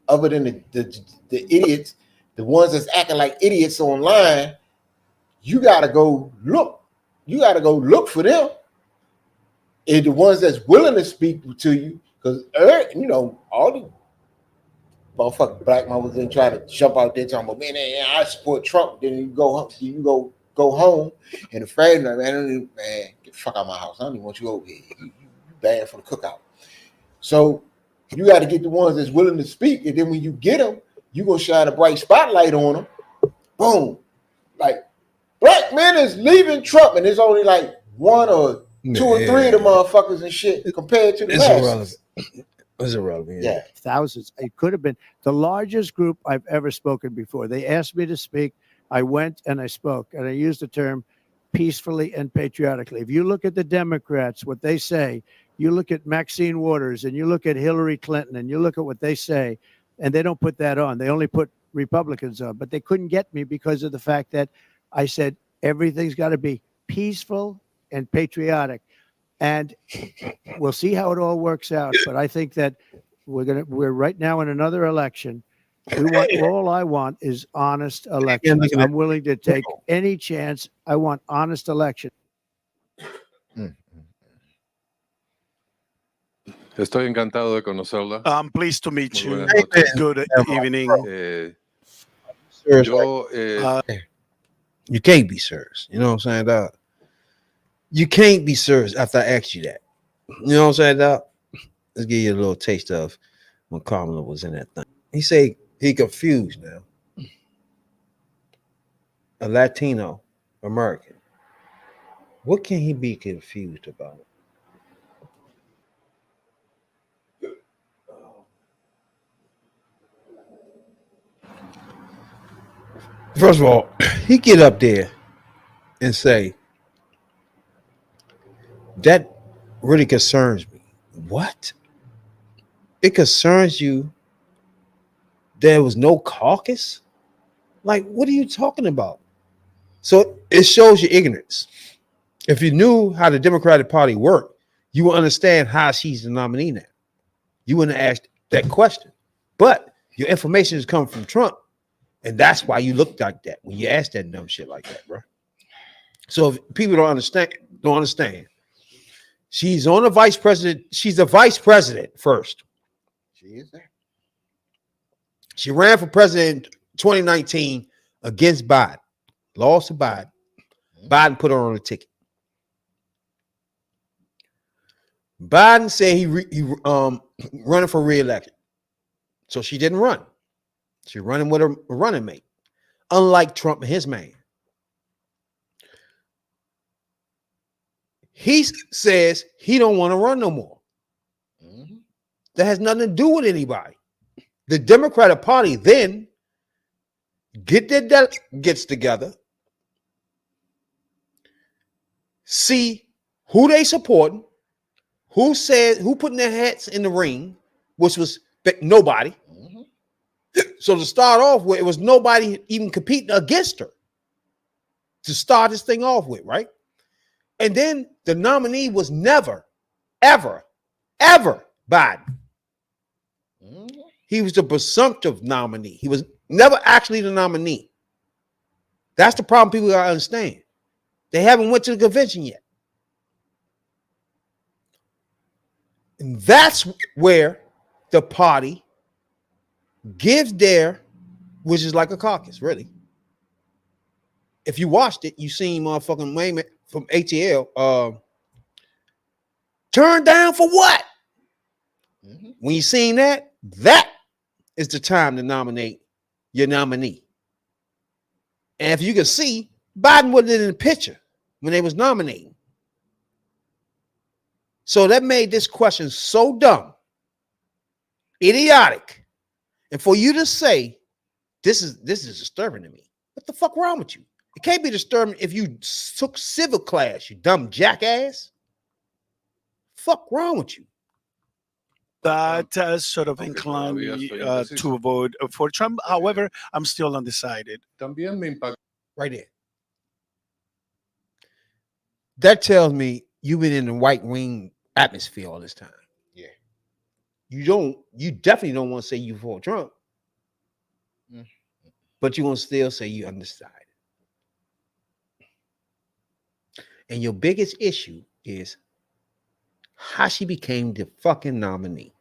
other than the idiots, the ones that's acting like idiots online, you gotta go look. You gotta go look for them. And the ones that's willing to speak to you, because all the motherfucking black motherfuckers didn't try to jump out there talking about, man, I support Trump. Then you go home, and the family, man, get the fuck out of my house. I don't even want you over here. You bad for the cookout. So you got to get the ones that's willing to speak, and then when you get them, you gonna shine a bright spotlight on them. Boom, like black men is leaving Trump, and there's only like one or two or three of the motherfuckers and shit compared to the rest. It's irrelevant. Yeah. Thousands. It could have been the largest group I've ever spoken before. They asked me to speak. I went and I spoke, and I used the term peacefully and patriotically. If you look at the Democrats, what they say, you look at Maxine Waters and you look at Hillary Clinton and you look at what they say, and they don't put that on. They only put Republicans on, but they couldn't get me because of the fact that I said everything's got to be peaceful and patriotic. And we'll see how it all works out. But I think that we're right now in another election. All I want is honest elections. I'm willing to take any chance. I want honest election. Estoy encantado de conocerla. I'm pleased to meet Muy you. buenas noches. Good evening. You can't be serious. You know what I'm saying, dog? You can't be serious after I asked you that. You know what I'm saying, dog? Let's give you a little taste of when Kamala was in that thing. He said he confused now. A Latino American. What can he be confused about? First of all, he get up there and say, that really concerns me. What? It concerns you there was no caucus? Like, what are you talking about? So it shows your ignorance. If you knew how the Democratic Party worked, you would understand how she's the nominee now. You wouldn't have asked that question. But your information is coming from Trump. And that's why you look like that when you ask that dumb shit like that, bro. So if people don't understand. She's on the vice president. She's the vice president first. She is there. She ran for president in 2019 against Biden. Lost to Biden. Biden put her on the ticket. Biden said he running for re-election. So she didn't run. She's running with a running mate, unlike Trump and his man. He says he don't want to run no more. Mm-hmm. That has nothing to do with anybody. The Democratic Party then get their delegates together, see who they supporting, who putting their hats in the ring, which was nobody. Mm-hmm. So to start off with, it was nobody even competing against her to start this thing off with, right? And then the nominee was never, ever, ever Biden. He was the presumptive nominee. He was never actually the nominee. That's the problem people gotta understand. They haven't went to the convention yet. And that's where the party gives their, which is like a caucus, really. If you watched it, you seen motherfucking Wayman from ATL turned down for what? When you seen that, that is the time to nominate your nominee. And if you can see, Biden wasn't in the picture when they was nominating. So that made this question so dumb, idiotic. And for you to say, this is disturbing to me. What the fuck wrong with you? It can't be disturbing if you took civil class, you dumb jackass. Fuck wrong with you? That sort of inclined me to vote for Trump. However, I'm still undecided. También me impactó. Right there. That tells me you've been in the right wing atmosphere all this time. Yeah. You definitely don't want to say you for Trump, but you want to still say you undecided. And your biggest issue is how she became the fucking nominee.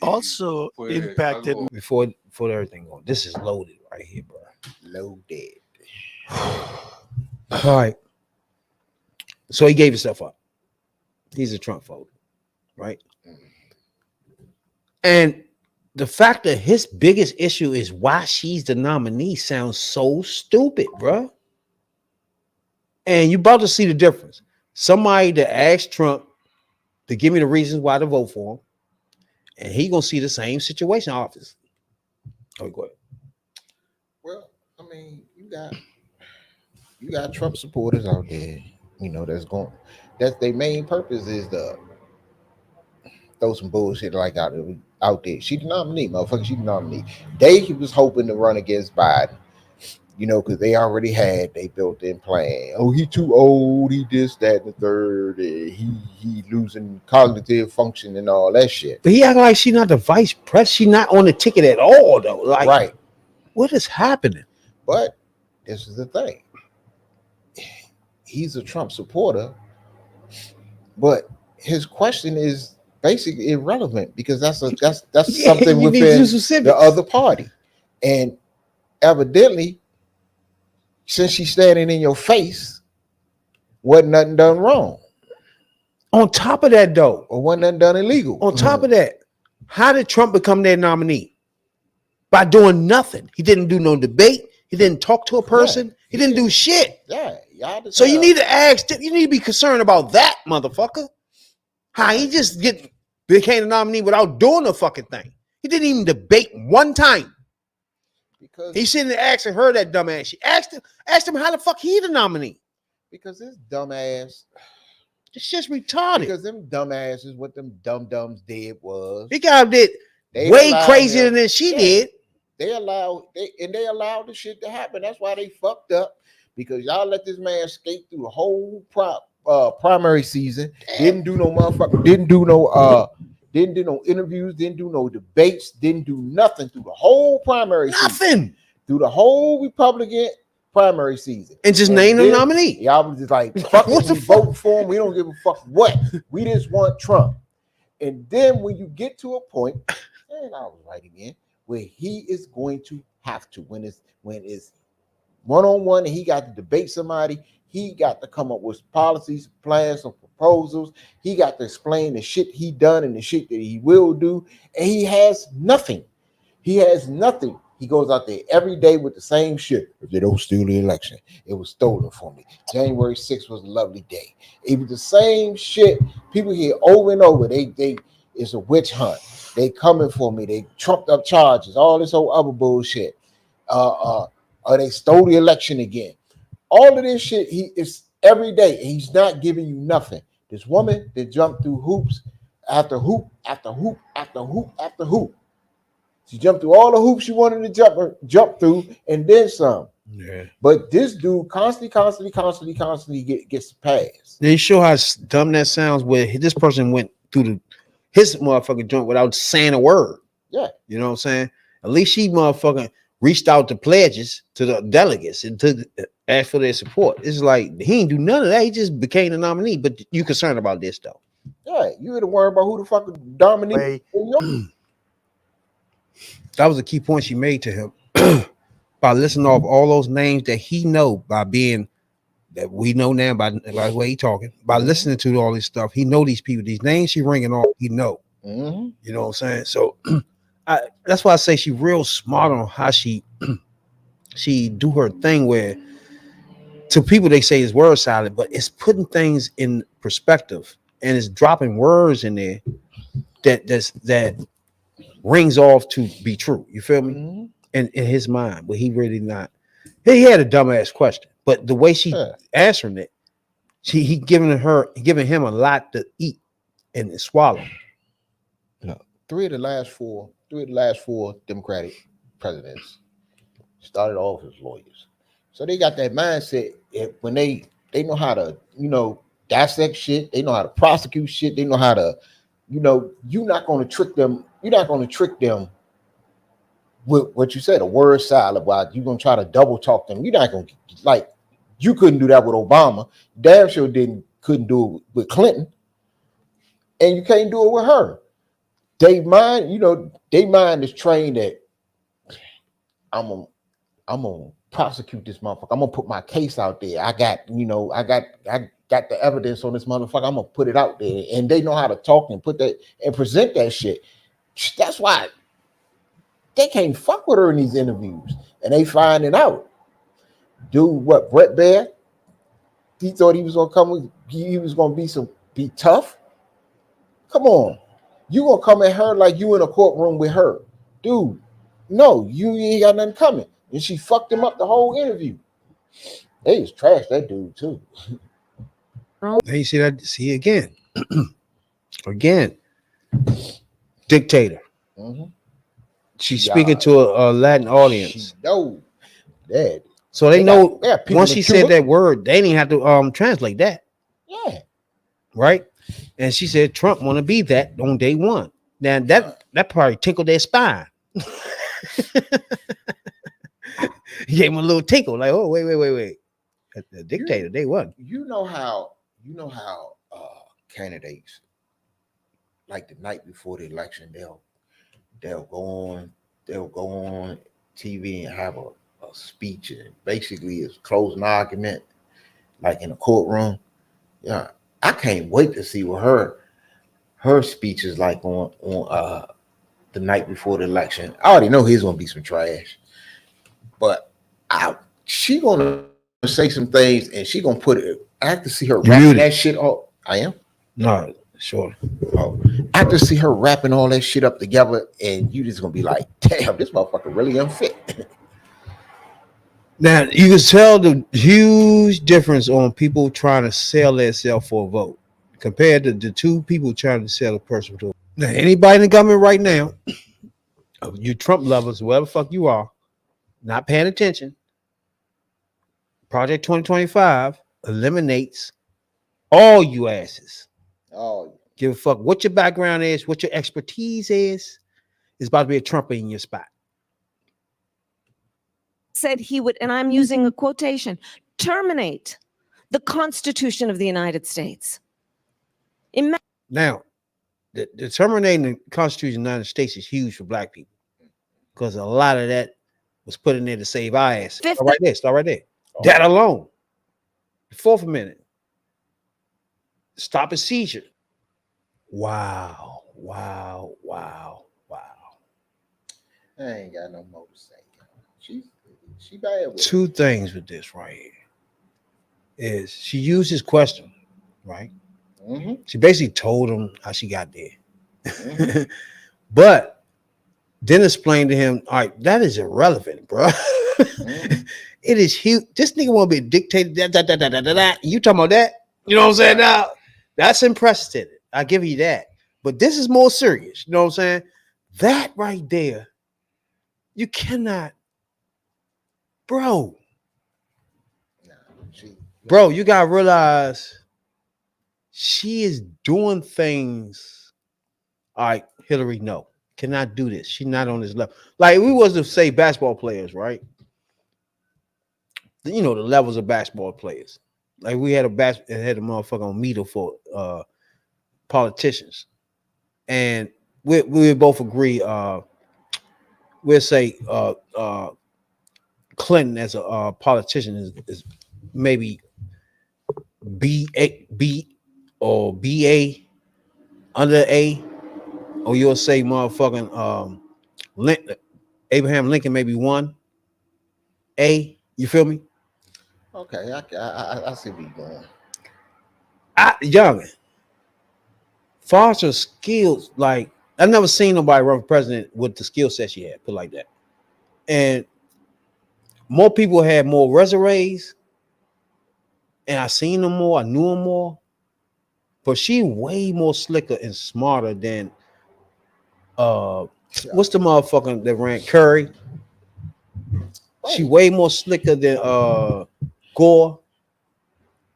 Also impacted Before everything going. This is loaded right here, bro. Loaded. All right. So he gave himself up. He's a Trump voter, right? And the fact that his biggest issue is why she's the nominee sounds so stupid, bro. And you're about to see the difference. Somebody that asked Trump to give me the reasons why to vote for him, and he gonna see the same situation, obviously. Oh, go ahead. Well, I mean, you got Trump supporters out there, that's their main purpose is to throw some bullshit like out there. She the nominee, motherfucker. She the nominee. He was hoping to run against Biden, because they already had they built-in plan. Oh, he too old. He this, that, and the third. He losing cognitive function and all that shit. But he act like she's not the vice president. She's not on the ticket at all, though. Like, right. What is happening? But this is the thing. He's a Trump supporter, but his question is basically irrelevant because that's something within the other party. And evidently, since she's standing in your face, wasn't nothing done wrong. On top of that, though, or wasn't nothing done illegal. On top of that, how did Trump become their nominee? By doing nothing. He didn't do no debate. He didn't talk to a person. He didn't do shit. Yeah. So you need to ask. You need to be concerned about that, motherfucker. How he just became a nominee without doing a fucking thing. He didn't even debate one time. Because he shouldn't have asked her that dumbass. She asked him how the fuck he the nominee. Because this dumbass, it's just retarded. Because them dumbasses, what them dum-dums did was he got did way crazier than she did. They allowed the shit to happen. That's why they fucked up. Because y'all let this man skate through the whole primary season. Didn't do no motherfucker. Didn't do no interviews. Didn't do no debates. Didn't do nothing through the whole primary season. Through the whole Republican primary season. And just name the nominee. Y'all was just like, fuck it, we vote for him. We don't give a fuck what. We just want Trump. And then when you get to a point, and I was right again, where he is going to have to, when it's one-on-one and he got to debate somebody, he got to come up with policies, plans, and proposals. He got to explain the shit he done and the shit that he will do. And he has nothing. He goes out there every day with the same shit. If they don't steal the election, it was stolen from me. January 6th was a lovely day. It was the same shit. People hear over and over. It's a witch hunt. They coming for me. They trumped up charges. All this whole other bullshit. They stole the election again. All of this shit, he is every day. He's not giving you nothing. This woman that jumped through hoops after hoop after hoop after hoop after hoop. She jumped through all the hoops she wanted to jump through, and then some. Yeah. But this dude constantly gets passed. They show how dumb that sounds. Where this person went through his motherfucking joint without saying a word. Yeah. You know what I'm saying? At least she motherfucking reached out to pledges to the delegates and to ask for their support. It's like he ain't do none of that. He just became the nominee. But you concerned about this though? Yeah, you ain't worried about who the fuck dominate. That was a key point she made to him by listening off all those names that he know by being that we know now by the way he talking, by listening to all this stuff. He know these people, these names she ringing off, he know. Mm-hmm. You know what I'm saying? So that's why I say she real smart on how she do her thing where to people they say it's word salad, but it's putting things in perspective and it's dropping words in there that rings off to be true. You feel me? Mm-hmm. In his mind, but he really not. He had a dumbass question, but the way she answering it, he giving him a lot to eat and swallow. Three of the last four Democratic presidents started off as lawyers, so they got that mindset. When they know how to, dissect shit, they know how to prosecute shit, they know how to, you're not going to trick them. You're not going to trick them with what you said, a word salad. While you're going to try to double talk them, you're not going to like. You couldn't do that with Obama. Damn sure couldn't do it with Clinton, and you can't do it with her. They mind is trained that I'm gonna prosecute this motherfucker. I'm gonna put my case out there. I got the evidence on this motherfucker. I'm gonna put it out there, and they know how to talk and put that and present that shit. That's why they can't fuck with her in these interviews, and they find it out. Dude, what Brett Baer? He thought he was gonna come with. He was gonna be tough. Come on, you gonna come at her like you in a courtroom with her, dude? No, you ain't got nothing coming. And she fucked him up the whole interview. They just trashed that dude too. Hey, you see that? See again, again, dictator. Mm-hmm. She's speaking to a Latin audience. No, that. So they know once she said that word, they didn't have to translate that. Yeah. Right. And she said Trump want to be that on day one. Now that probably tickled their spine. He gave him a little tinkle, like, oh, wait. The dictator, day one. You know how candidates, like the night before the election, they'll go on TV and have a speech, and basically it's closing argument, like in a courtroom. Yeah, I can't wait to see what her speech is like on the night before the election. I already know he's gonna be some trash, but she gonna say some things, and she gonna put it. I have to see her wrapping that shit up. I am. No, sure. Oh, I have to see her wrapping all that shit up together, and you just gonna be like, damn, this motherfucker really unfit. Now you can tell the huge difference on people trying to sell themselves for a vote compared to the two people trying to sell a person to. Now, anybody in the government right now, you Trump lovers, whoever the fuck you are, not paying attention. Project 2025 eliminates all you asses. Oh, give a fuck what your background is, what your expertise is. It's about to be a Trump in your spot. Said he would, and I'm using a quotation, terminate the Constitution of the United States. Now, the terminating the Constitution of the United States is huge for black people because a lot of that was put in there to save our ass. Start right there. Oh. That alone. Fourth Amendment. Stop a seizure. Wow. I ain't got no more to say. She bad with two things with this right here is she used his question, right? Mm-hmm. She basically told him how she got there. Mm-hmm. But then explained to him, all right, that is irrelevant, bro. Mm-hmm. It is huge. This nigga want to be dictated. You talking about that? You know what I'm saying? Now, that's impressive. I give you that. But this is more serious. You know what I'm saying? That right there, you cannot, bro. Bro, you gotta realize she is doing things all right, Hillary, no, cannot do this. She's not on this level. Like we was to say basketball players, right? You know the levels of basketball players. Like we had a motherfucker on meter for politicians, and we would both agree. We'll say Clinton as a politician is maybe B or BA under A, or you'll say motherfucking Abraham Lincoln maybe 1A. You feel me? Okay, I see where you're going. Young, Foster's skills, like I've never seen nobody run for president with the skill set she had, put like that. And more people had more resumes, and I seen them more, I knew them more. But she way more slicker and smarter than what's the motherfucker that ran Curry? She way more slicker than Gore.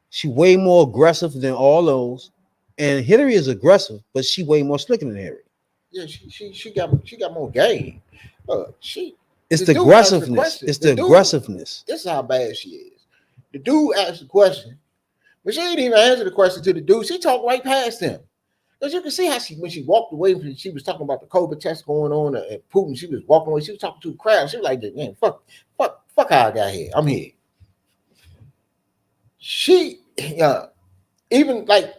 She way more aggressive than all those. And Hillary is aggressive, but she way more slicker than Hillary. Yeah, she got more game. It's the aggressiveness. It's the aggressiveness. This is how bad she is. The dude asked a question, but she didn't even answer the question to the dude. She talked right past him. Because you can see how when she walked away, she was talking about the COVID test going on at Putin. She was walking away. She was talking to a crowd. She was like, man, fuck how I got here. I'm here. She even like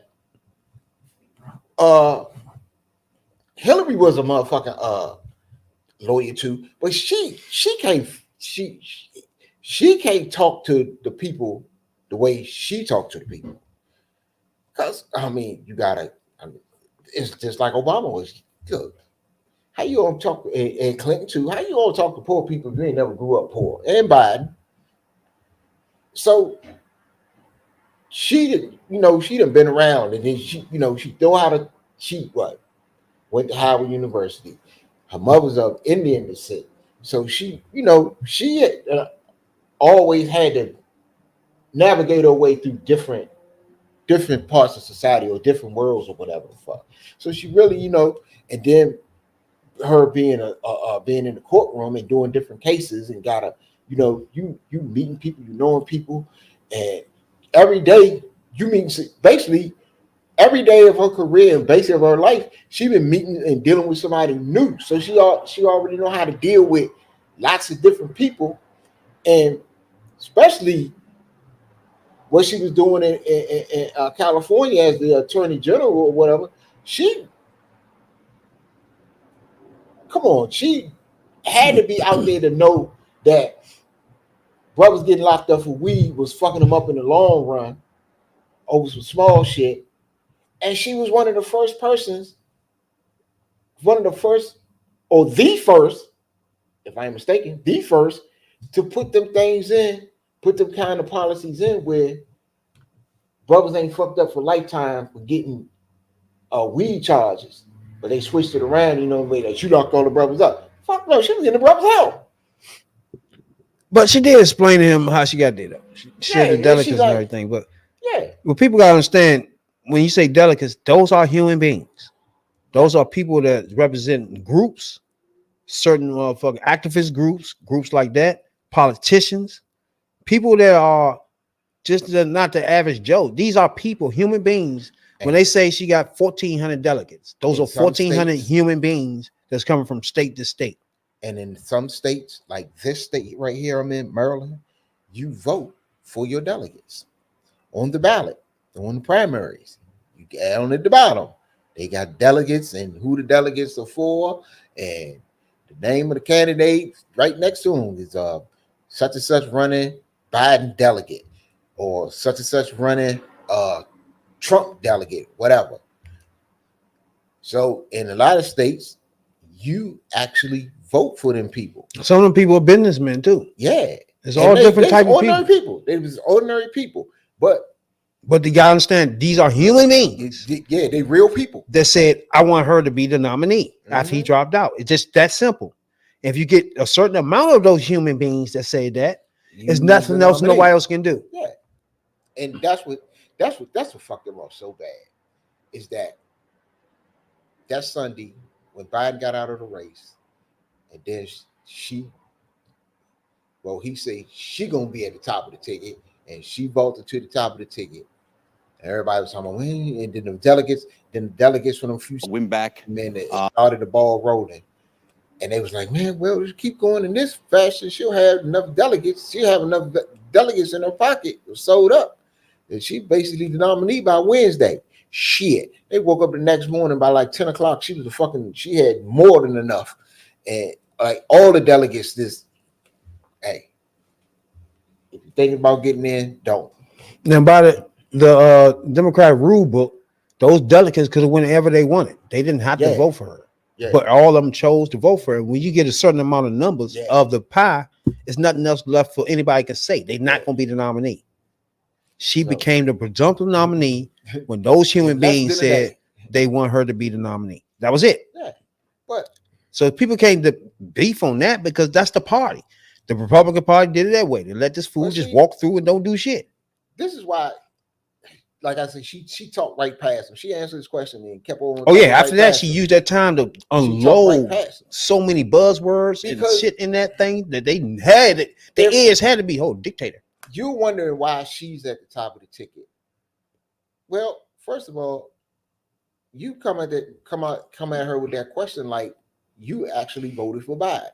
Hillary was a motherfucking lawyer too, but she can't talk to the people the way she talked to the people. Because I mean, it's just like Obama was. Look, how you all talk and Clinton too? How you all talk to poor people if you ain't never grew up poor? And Biden. So she done been around, and then she know how to cheat. Went to Howard University. Her mother's of Indian descent, so she always had to navigate her way through different parts of society or different worlds or whatever the fuck. So she really, and then her being being in the courtroom and doing different cases and gotta, you meeting people, knowing people, and every day you meet basically every day of her career and basically of her life, she been meeting and dealing with somebody new. So she already know how to deal with lots of different people, and especially what she was doing in California as the attorney general or whatever. She had to be out there to know that brothers getting locked up for weed was fucking them up in the long run over some small shit. And she was one of the first, if I'm mistaken, the first to put them kind of policies in where brothers ain't fucked up for lifetime for getting weed charges, but they switched it around, the way that you locked all the brothers up. Fuck no, she was in the brother's house. But she did explain to him how she got there, though. She had the delegates and everything. But well, people gotta understand, when you say delegates, those are human beings. Those are people that represent groups, certain motherfucking activist groups like that, politicians, people that are just not the average Joe. These are people, human beings. When they say she got 1,400 delegates, those are 1,400 human beings that's coming from state to state. And in some states, like this state right here, I'm in Maryland, you vote for your delegates on the ballot, on the primaries. You get on at the bottom. They got delegates and who the delegates are for, and the name of the candidate right next to them is such and such running Biden delegate, or such and such running Trump delegate, whatever. So in a lot of states, you actually vote for them people. Some of them people are businessmen too. Yeah, it's all different type of people. They was ordinary people, but you gotta understand, these are human beings. Yeah, they real people that said, I want her to be the nominee after he dropped out. It's just that simple. If you get a certain amount of those human beings that say that, there's nothing else nobody else can do. Yeah, and that's what fucked them up so bad, is that that Sunday when Biden got out of the race, and then he said she gonna be at the top of the ticket, and she vaulted to the top of the ticket. And everybody was talking about, and then the delegates from a few win back, and then they started the ball rolling. And they was like, man, well, just keep going in this fashion. She'll have enough delegates. She'll have enough delegates in her pocket sold up. And she basically the nominee by Wednesday. Shit. They woke up the next morning by like 10 o'clock. She had more than enough. And like all the delegates, hey, if you're thinking about getting in, don't. Now, by the Democratic rule book, those delegates could have went whenever they wanted. They didn't have to vote for her. Yeah. But all of them chose to vote for her. When you get a certain amount of numbers of the pie, it's nothing else left for anybody to say. They're not going to be the nominee. She became the presumptive nominee when those human beings said they want her to be the nominee. That was it. Yeah. But so people came to beef on that because that's the party. The Republican Party did it that way. They let this fool just walk through and don't do shit. This is why, like I said, she talked right past him. She answered his question and kept on. Oh yeah, after that, she used that time to unload so many buzzwords and shit in that thing that they had it. The ears had to be dictator. You're wondering why she's at the top of the ticket. Well, first of all, you come at her with that question like you actually voted for Biden.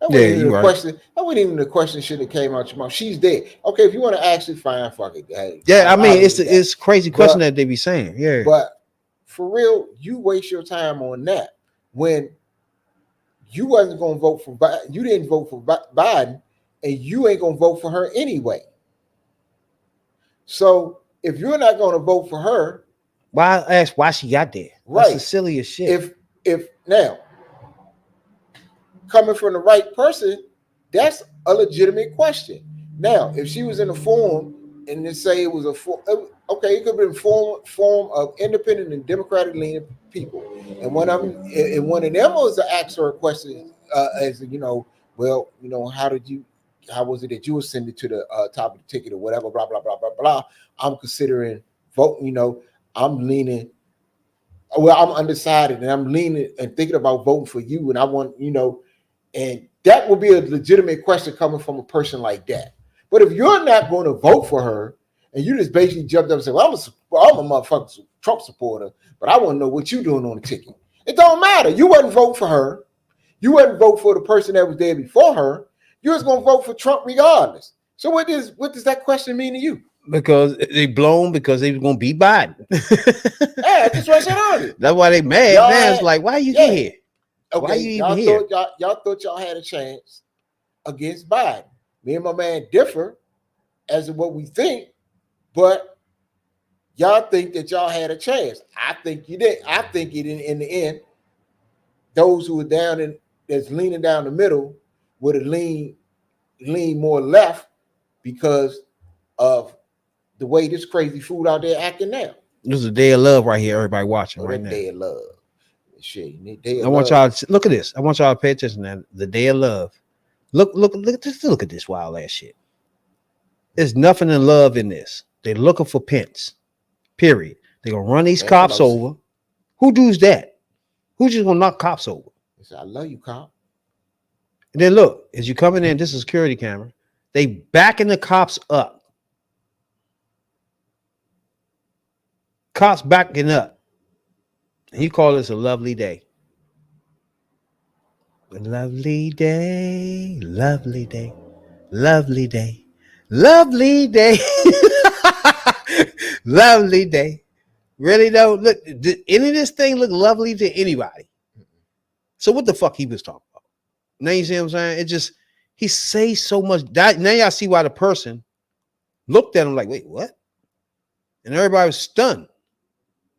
That wasn't even a question. That wasn't even the question should have came out your mouth. She's dead. Okay, if you want to actually fine, fuck it. Hey, yeah, I mean it's crazy question that they be saying. Yeah, but for real, you waste your time on that when you wasn't gonna vote for Biden. You didn't vote for Biden, and you ain't gonna vote for her anyway. So if you're not gonna vote for her, why she got there? Right, that's the silliest shit. If now. Coming from the right person, that's a legitimate question. Now, if she was in a forum and they say it was okay, it could have been form of independent and democratic leaning people, and one of them was to ask her a question, as how was it that you ascended to the top of the ticket or whatever, blah blah blah blah blah. I'm considering voting. I'm leaning. Well, I'm undecided, and I'm leaning and thinking about voting for you, and I want And that would be a legitimate question coming from a person like that. But if you're not going to vote for her and you just basically jumped up and said, well, I'm a motherfucking Trump supporter, but I want to know what you're doing on the ticket. It don't matter. You wasn't voting for her. You wasn't voting for the person that was there before her. You was going to vote for Trump regardless. So what does that question mean to you? Because they blown because they was going to beat Biden. Yeah, that's what I said earlier. That's why they mad. Man, it's like, why you get here? Okay, y'all thought y'all had a chance against Biden. Me and my man differ as to what we think, but y'all think that y'all had a chance. I think you did. I think in the end, those who are that's leaning down the middle would have leaned more left because of the way this crazy fool out there acting now. This is a day of love right here. Everybody watching right now. Day of love. Shit, I want y'all to look at this. I want y'all to pay attention to the day of love. Look at this wild ass shit. There's nothing in love in this. They're looking for Pence. Period. They're gonna run these cops over. Who does that? Who's just gonna knock cops over? I love you, cop. And then look, as you coming in, this is a security camera. They backing the cops up. Cops backing up. He called this a lovely day. A lovely day, lovely day, lovely day, lovely day, lovely day. Really though, look, did any of this thing look lovely to anybody? So what the fuck he was talking about? Now you see what I'm saying? It just, he says so much. Now y'all see why the person looked at him like, wait, what? And everybody was stunned.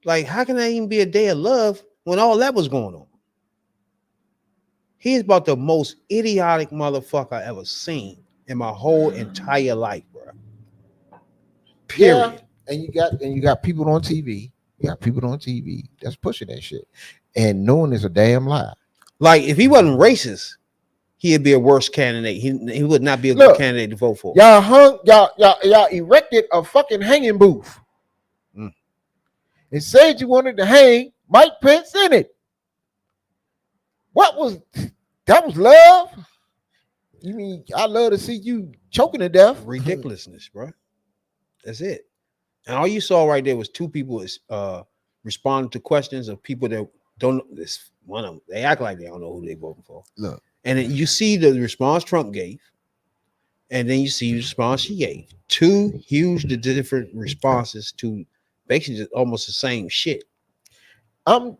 Like, how can that even be a day of love when all that was going on? He's about the most idiotic motherfucker I ever seen in my whole entire life, bro. Period. Yeah, and you got people on TV. You got people on TV that's pushing that shit, and knowing it's a damn lie. Like, if he wasn't racist, he'd be a worse candidate. He would not be a good candidate to vote for. Y'all erected a fucking hanging booth. It said you wanted to hang, Mike Pence in it. What was that? Was love? You mean I love to see you choking to death? Ridiculousness, bro. That's it. And all you saw right there was two people responding to questions of people that don't. This one of them, they act like they don't know who they voting for. Look, and then you see the response Trump gave, and then you see the response she gave. Two huge different responses to basically just almost the same shit. No,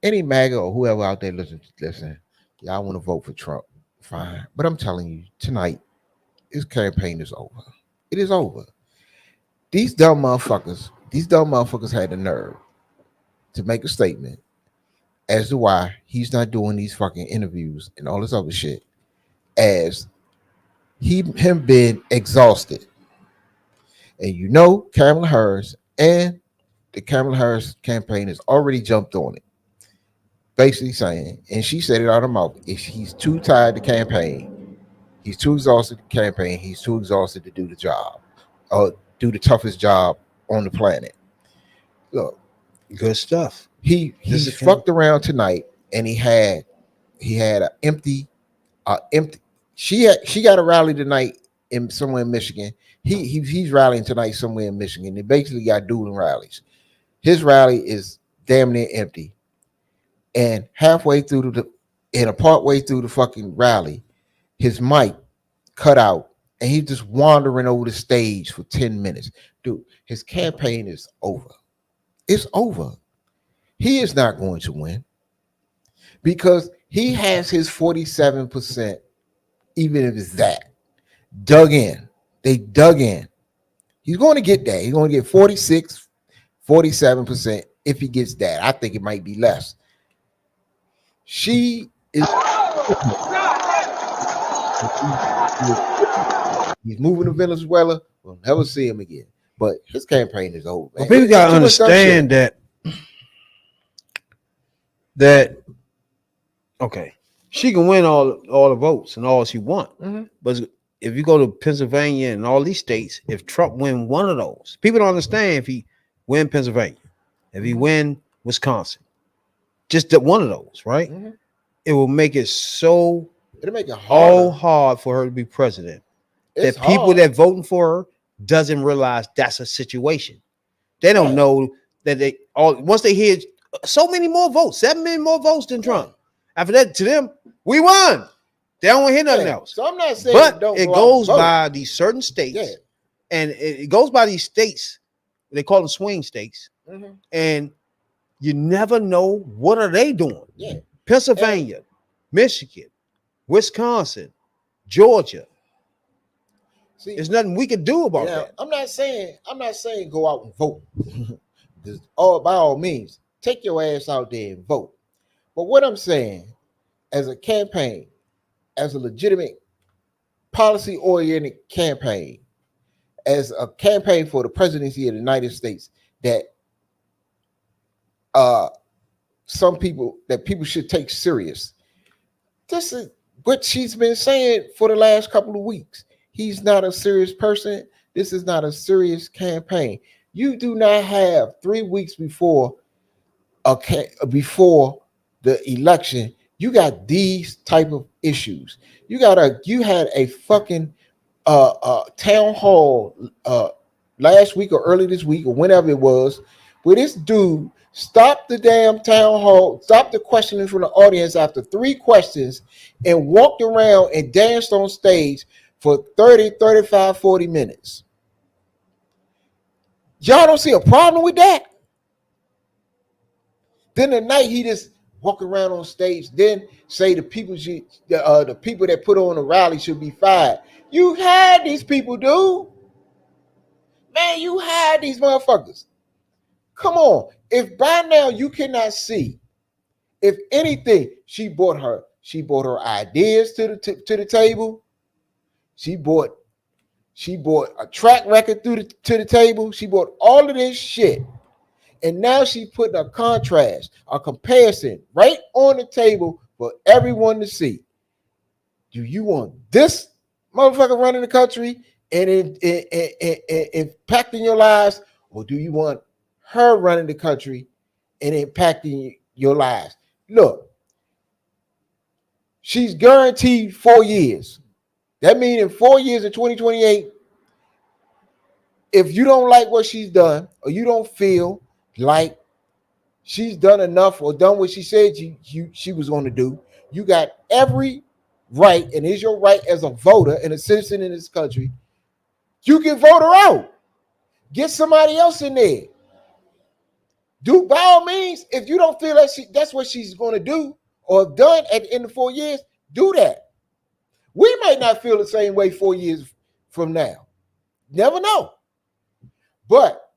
any MAGA or whoever out there listen, y'all want to vote for Trump, fine. But I'm telling you, tonight, his campaign is over. It is over. These dumb motherfuckers had the nerve to make a statement as to why he's not doing these fucking interviews and all this other shit, as him being exhausted. And you know, Kamala Harris and the Kamala Harris campaign has already jumped on it, basically saying, and she said it out of her mouth, if he's too tired to campaign, he's too exhausted to campaign, he's too exhausted to do the job, or do the toughest job on the planet. Look, good stuff. He's fucked around tonight, and he had an empty. She got a rally tonight somewhere in Michigan. He's rallying tonight somewhere in Michigan. They basically got dueling rallies. His rally is damn near empty, and halfway through partway through the fucking rally, his mic cut out, and he's just wandering over the stage for 10 minutes. Dude, his campaign is over. It's over. He is not going to win because he has his 47%, even if it's that, dug in. They dug in. He's going to get that. He's going to get 46, 47% if he gets that. I think it might be less. She is. He's moving to Venezuela. We'll never see him again. But his campaign is over. Well, people gotta understand that okay, she can win all the votes and all she wants. Mm-hmm. But if you go to Pennsylvania and all these states, if Trump win one of those, people don't understand if he win Pennsylvania, if he win Wisconsin, just that one of those, right? Mm-hmm. It will make it so it'll make it hard for her to be president. It's that people hard. that voting for her doesn't realize that's a situation. They don't know that they all once they hear so many more votes, 7 million more votes than Trump. After that, to them, we won. They don't want to hear nothing else. So I'm not saying, but don't it go goes out and vote. by these certain states, and it goes by these states. They call them swing states, Mhm. and you never know what are they doing. Yeah. Pennsylvania, Michigan, Wisconsin, Georgia. See, there's nothing we can do about that. I'm not saying go out and vote. By all means, take your ass out there and vote. But what I'm saying, as a campaign, as a legitimate policy-oriented campaign, as a campaign for the presidency of the United States, that people should take serious. This is what she's been saying for the last couple of weeks. He's not a serious person. This is not a serious campaign. You do not have 3 weeks before the election. You got these type of issues. You had a fucking town hall last week or early this week or whenever it was, where this dude stopped the damn town hall, stopped the questioning from the audience after 3 questions, and walked around and danced on stage for 30, 35, 40 minutes. Y'all don't see a problem with that? Then the night he just walk around on stage, then say the people that put on the rally should be fired. You had these people, dude. Man, you had these motherfuckers. Come on. If by now you cannot see, if anything, she brought her ideas to the table. She brought a track record to the table. She brought all of this shit. And now she put a contrast, a comparison right on the table for everyone to see. Do you want this motherfucker running the country and impacting your lives, or do you want her running the country and impacting your lives. Look, she's guaranteed 4 years. That means in 4 years of 2028, if you don't like what she's done, or you don't feel like she's done enough or done what she said she was going to do, you got every right, and it's your right as a voter and a citizen in this country. You can vote her out. Get somebody else in there. Do by all means, if you don't feel that that's what she's going to do or have done at the end of 4 years, do that. We might not feel the same way 4 years from now. Never know. But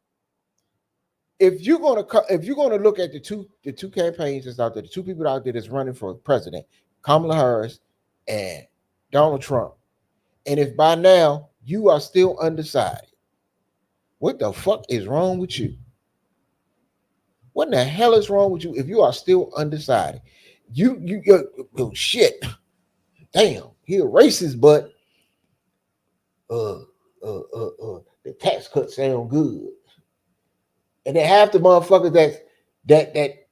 if you're going to look at the two campaigns that's out there, the two people out there that's running for president, Kamala Harris and Donald Trump, and if by now you are still undecided, what the fuck is wrong with you? What in the hell is wrong with you if you are still undecided? Oh shit. Damn, he a racist, but the tax cuts sound good. And then half the motherfuckers that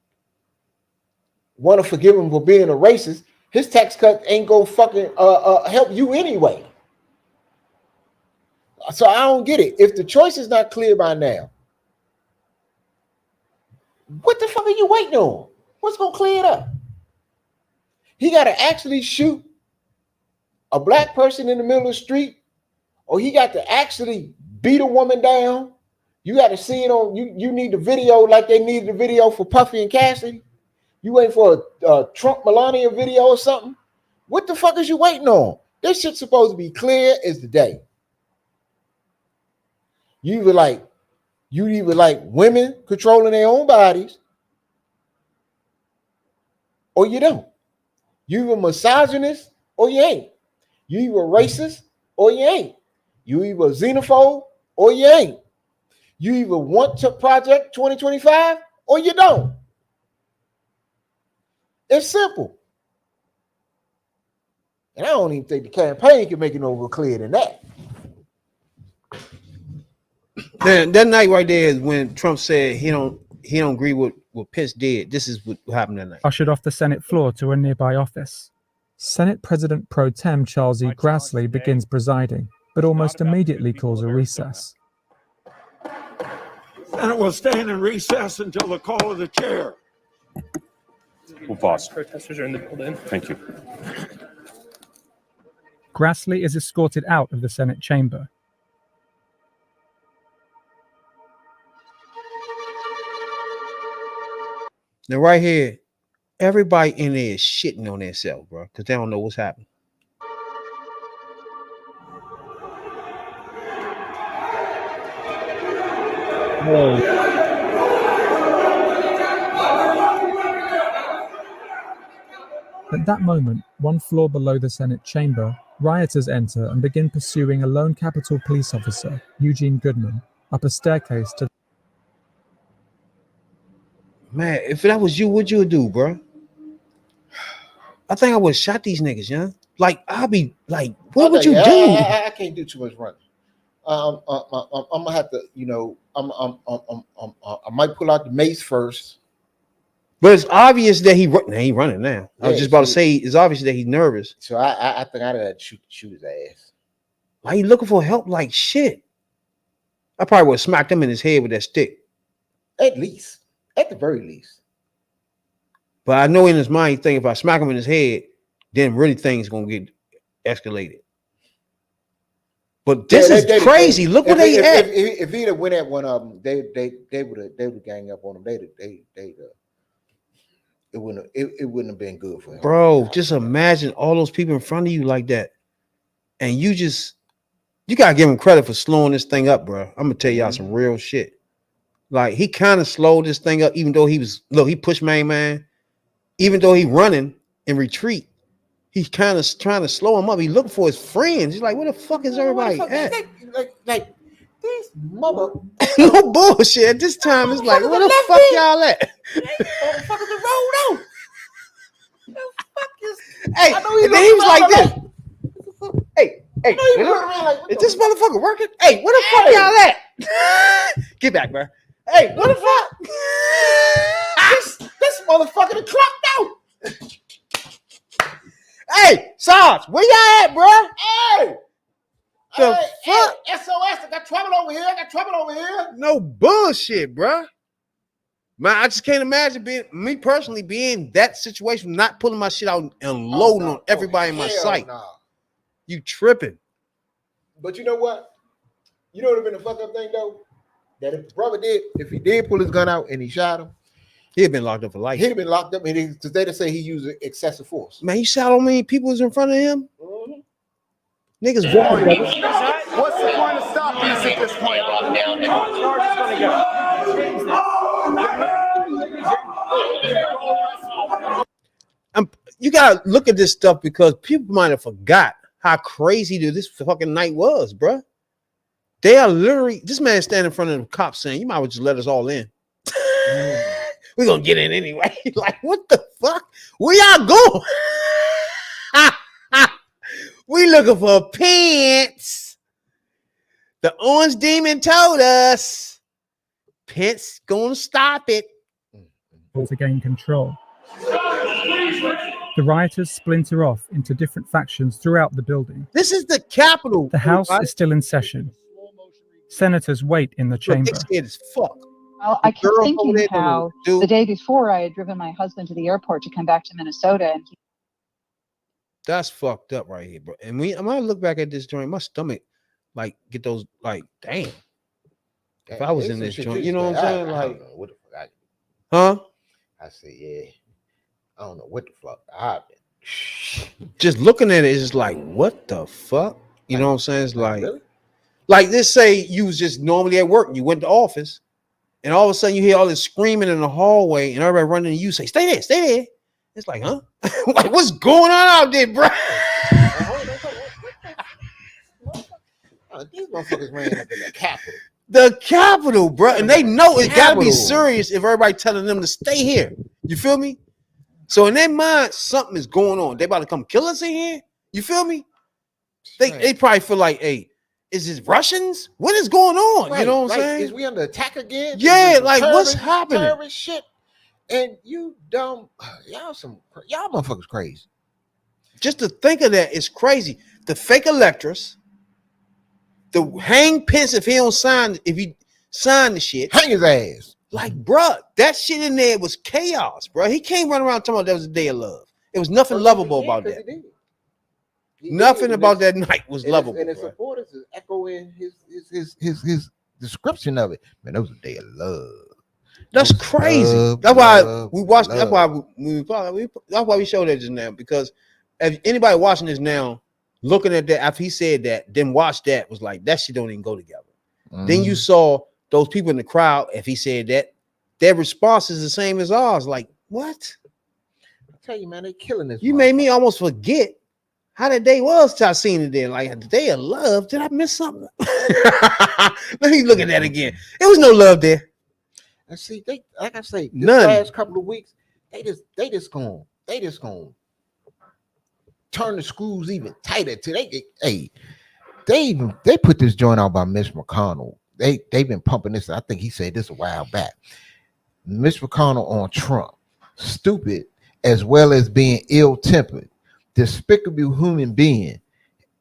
want to forgive him for being a racist, his tax cut ain't gonna fucking help you anyway. So I don't get it. If the choice is not clear by now, what the fuck are you waiting on? What's gonna clear it up? He gotta actually shoot a black person in the middle of the street, or he got to actually beat a woman down. You got to see it on. You need the video like they needed the video for Puffy and Cassidy. You waiting for a Trump Melania video or something? What the fuck is you waiting on? This shit's supposed to be clear as the day. You either like women controlling their own bodies, or you don't. You either misogynist or you ain't. You either racist or you ain't. You either xenophobe or you ain't. You either want to Project 2025 or you don't. It's simple. And I don't even think the campaign can make it no more clear than that. That night right there is when Trump said he don't agree with what Pence did. This is what happened that night. Ushered off the Senate floor to a nearby office. Senate President Pro Tem Charles E. Grassley begins presiding, but almost immediately calls a recess. Senate will stand in recess until the call of the chair. We'll pause. Protesters are in the building. Thank you. Grassley is escorted out of the Senate chamber. Now, right here, everybody in there is shitting on themselves, bro, because they don't know what's happening. At that moment, one floor below the Senate chamber, rioters enter and begin pursuing a lone Capitol police officer, Eugene Goodman, up a staircase to... Man, if that was you, what'd you do, bro? I think I would have shot these niggas, yeah. Like, I'll be like, what would you do? I can't do too much running. I'm gonna have to, I might pull out the mace first. But it's obvious that he ain't running now. I was just about to say it's obvious that he's nervous. So I think I'd have to shoot his ass. Why you looking for help like shit? I probably would have smacked him in his head with that stick. At the very least. But I know in his mind, he think if I smack him in his head, then really things gonna get escalated. But this is crazy. Look where they at. If he'd have went at one of them, they would gang up on him. It wouldn't have been good for him. Bro, just imagine all those people in front of you like that. And you gotta give him credit for slowing this thing up, bro. I'm gonna tell y'all some real shit. Like, he kind of slowed this thing up, even though he pushed main man. Even though he running in retreat, he's kind of trying to slow him up. He looking for his friends. He's like, where the fuck is everybody at? Like these mother no bullshit. At this time, it's like, where the fuck y'all at? Motherfuckers the road out. The fuck is? Hey, and then he was like this. Hey, is this motherfucker working? Hey, where the fuck y'all at? Get back, bro. Hey, what the fuck? motherfucker that clocked out. Hey, Sarge, where y'all at, bro? Hey! The fuck? Hey, SOS, I got trouble over here. No bullshit, bro. Man, I just can't imagine me personally being in that situation, not pulling my shit out and loading on everybody in my sight. Nah. You tripping. But you know what? You know what would have been a fuck up thing though? That if the brother if he did pull his gun out and he shot him, he'd have been locked up for life. He'd have been locked up, and because they say he used excessive force. Man, he shot how many people was in front of him? Mm-hmm. Niggas walking. What's the point of stopping this at this point? You gotta look at this stuff because people might have forgot how crazy this fucking night was, bro. They are literally, this man standing in front of the cops saying, "You might as well just let us all in. We're gonna get in anyway." Like, what the fuck? Where y'all going? We looking for pants. The orange demon told us Pence gonna stop it. To gain control. The rioters splinter off into different factions throughout the building. This is the Capitol. The House is still in session. Senators wait in the chamber. Look, they scared as fuck. Well, I kept thinking how the day before I had driven my husband to the airport to come back to Minnesota, and That's fucked up right here, bro. And I'm gonna look back at this joint, my stomach, like, get those, like, damn. If I was in this joint, you know what I'm saying? Like, what the fuck? huh? I said, yeah. I don't know what the fuck. I've been. Just looking at it, it's just like, what the fuck? You know what I'm saying? It's like, really? like, let's say you was just normally at work, you went to office, and all of a sudden you hear all this screaming in the hallway, and everybody running to you say, "Stay there, stay there." It's like, huh? Like, what's going on out there, bro? These motherfuckers ran up in the Capitol. The Capitol, bro, and they know it gotta be serious if everybody telling them to stay here. You feel me? So in their mind, something is going on. They about to come kill us in here. You feel me? They probably feel like, hey, is this Russians? What is going on? Right. You know what I'm like, saying? Is we under attack again? Yeah, like what's happening? Terrorist shit. And you dumb, y'all motherfuckers crazy. Just to think of that is crazy. The fake electors, the hang Pence if he signed the shit. Hang his ass. Like, bruh, that shit in there was chaos, bro. He can't run around talking about that was a day of love. It was nothing lovable about that. Nothing about that night was lovable. And his supporters is echoing his description of it. Man, that was a day of love. That's crazy. That's why we watched. That's why that's why we showed that just now. Because if anybody watching this now, looking at that after he said that, then watch that was like that shit don't even go together. Then you saw those people in the crowd. If he said that, their response is the same as ours. Like, what? I tell you, man, they killing this. You made me almost forget how that day was till I seen it then. Like the day of love. Did I miss something? Let me look at that again. There was no love there. And see, they like I say, this None. last couple of weeks, they just gonna turn the screws even tighter till they put this joint out by Mitch McConnell. They've been pumping this. I think he said this a while back. Mitch McConnell on Trump, stupid as well as being ill-tempered, despicable human being.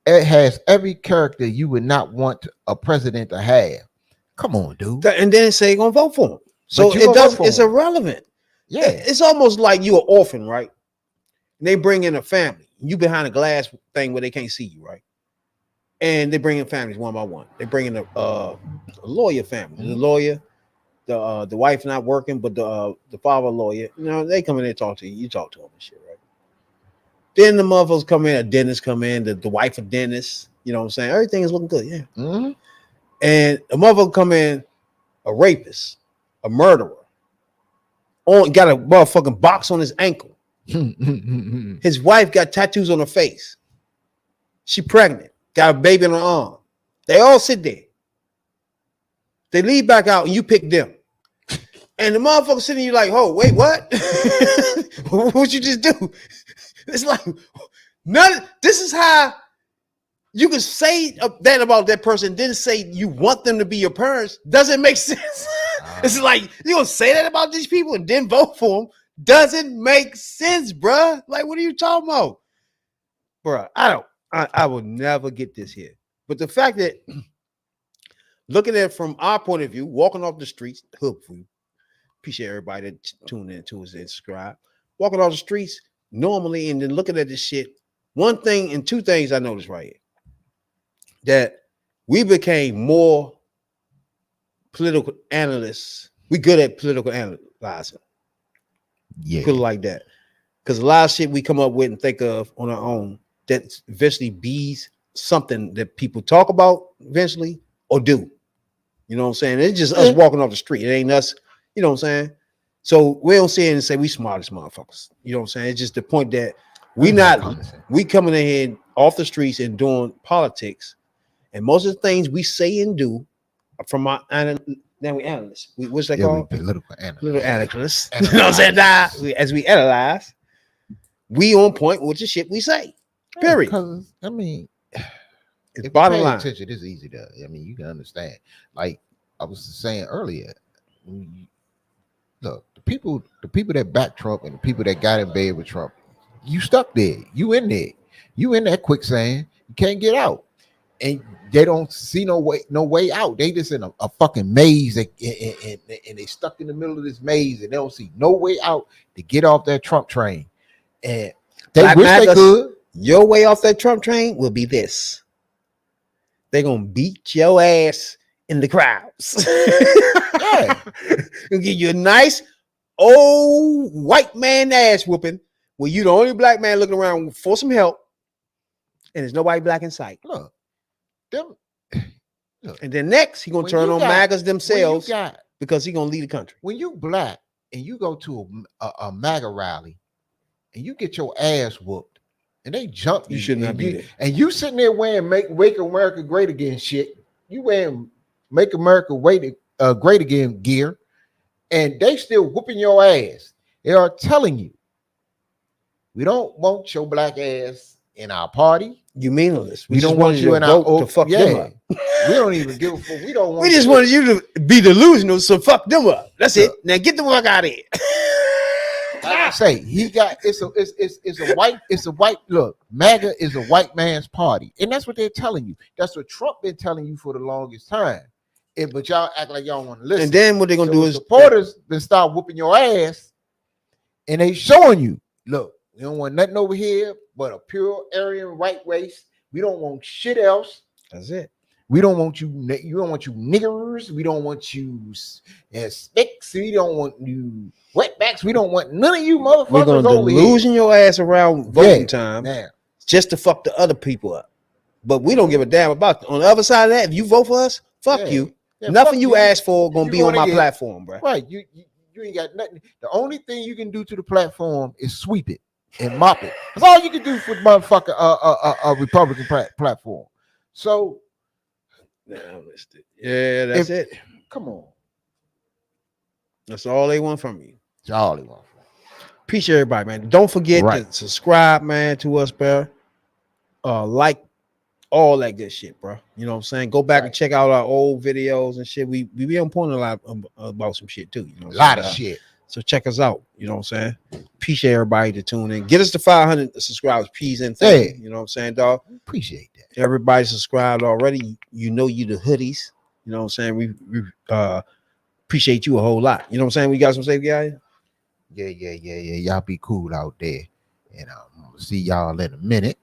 It has every character you would not want a president to have. Come on, dude. And then say gonna vote for him. So it does. It's irrelevant. Yeah, it's almost like you an orphan, right? And they bring in a family. You behind a glass thing where they can't see you, right? And they bring in families one by one. They bring in a lawyer family. The lawyer, the wife not working, but the father lawyer. You know, they come in and talk to you. You talk to them and shit, right? Then the motherfuckers come in. A dentist come in. The wife of dentist. You know what I'm saying? Everything is looking good. Yeah. Mm-hmm. And a motherfucker come in, a rapist, a murderer, got a motherfucking box on his ankle. His wife got tattoos on her face. She pregnant, got a baby in her arm. They all sit there. They leave back out and you pick them. And the motherfucker sitting you like, oh, wait, what? What'd you just do? It's like, this is how you can say that about that person, then say you want them to be your parents. Doesn't make sense. It's like you gonna say that about these people and then vote for them. doesn't make sense, bruh. Like, what are you talking about? Bruh, I will never get this here. But the fact that looking at it from our point of view, walking off the streets, Hoodview, appreciate everybody that tuned in to us and subscribe. Walking off the streets normally and then looking at this shit, one thing and two things I noticed right here. That we became more political analysts. We good at political analyzing. Yeah. Put it like that. Because a lot of shit we come up with and think of on our own that eventually be something that people talk about eventually or do. You know what I'm saying? It's just us walking off the street. It ain't us, you know what I'm saying? So we don't see it and say we smartest motherfuckers. You know what I'm saying? It's just the point that we coming in here off the streets and doing politics. And most of the things we say and do from our now we analysts. What's that called? Political analysts. Political analysts. You know what I'm saying? As we analyze, we on point with the shit we say. Period. Because I mean, it's bottom line. Attention, it's easy to. I mean, you can understand. Like I was saying earlier, look, the people that back Trump and the people that got in bed with Trump, you stuck there. You in there. You in that quicksand. You can't get out. And they don't see no way out. They just in a fucking maze and they stuck in the middle of this maze and they don't see no way out to get off that Trump train. And they wish they could. Your way off that Trump train will be this. They're gonna beat your ass in the crowds. Yeah. They'll give you a nice old white man ass whooping where you the only black man looking around for some help, and there's nobody black in sight. Look. And then next, he gonna turn on MAGAs themselves because he gonna lead the country. When you black and you go to a MAGA rally and you get your ass whooped and they jump you, should not be there. And you sitting there wearing Make America Great Again shit. You wearing Make America Great Again gear, and they still whooping your ass. They are telling you, we don't want your black ass in our party. You meaningless. We don't want you in our to fuck them up. We don't even give a fuck. We don't want. We just wanted you to be delusional, so fuck them up. That's it. Now get the fuck out of here. Like I say, it's a white look. MAGA is a white man's party, and that's what they're telling you. That's what Trump been telling you for the longest time. But y'all act like y'all want to listen. And then what they're gonna do is supporters then start whooping your ass, and they showing you, look, we don't want nothing over here but a pure Aryan white race. We don't want shit else. That's it. We don't want you. You don't want you niggers. We don't want you sticks. We don't want you wetbacks. We don't want none of you motherfuckers. We're gonna over losing your ass around voting time man. Just to fuck the other people up. But we don't give a damn about on the other side of that. If you vote for us, fuck you. Yeah, nothing fuck you ask for gonna be on my platform, bro. Right. You ain't got nothing. The only thing you can do to the platform is sweep it and mop it. That's all you can do for the motherfucker a Republican platform. So yeah, that's it. Come on. That's all they want from you. That's all they want. Appreciate everybody, man. Don't forget to subscribe, man, to us, bro. Like all that good shit, bro. You know what I'm saying? Go back and check out our old videos and shit. We be on point a lot about some shit too. You know, a lot of shit. So check us out. You know what I'm saying? Appreciate everybody to tune in. Get us to 500 subscribers, please and thank you. You know what I'm saying, dog? Appreciate that. Everybody subscribed already. You know you the hoodies. You know what I'm saying? We appreciate you a whole lot. You know what I'm saying? We got some safe guys. Yeah. Y'all be cool out there. And I'm gonna see y'all in a minute.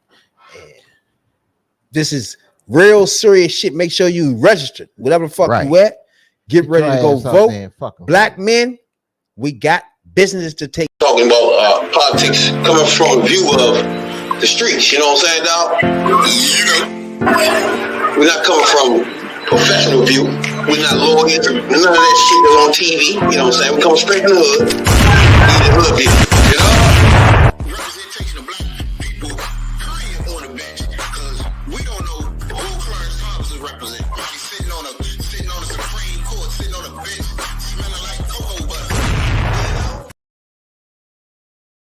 This is real serious shit. Make sure you register. Whatever the fuck you at. Get ready to go vote. Black men, we got business to take. Talking about politics coming from a view of the streets. You know what I'm saying, dog? We're not coming from professional view. We're not lawyers. None of that shit that's on TV. You know what I'm saying? We come straight from the hood. We the hood people.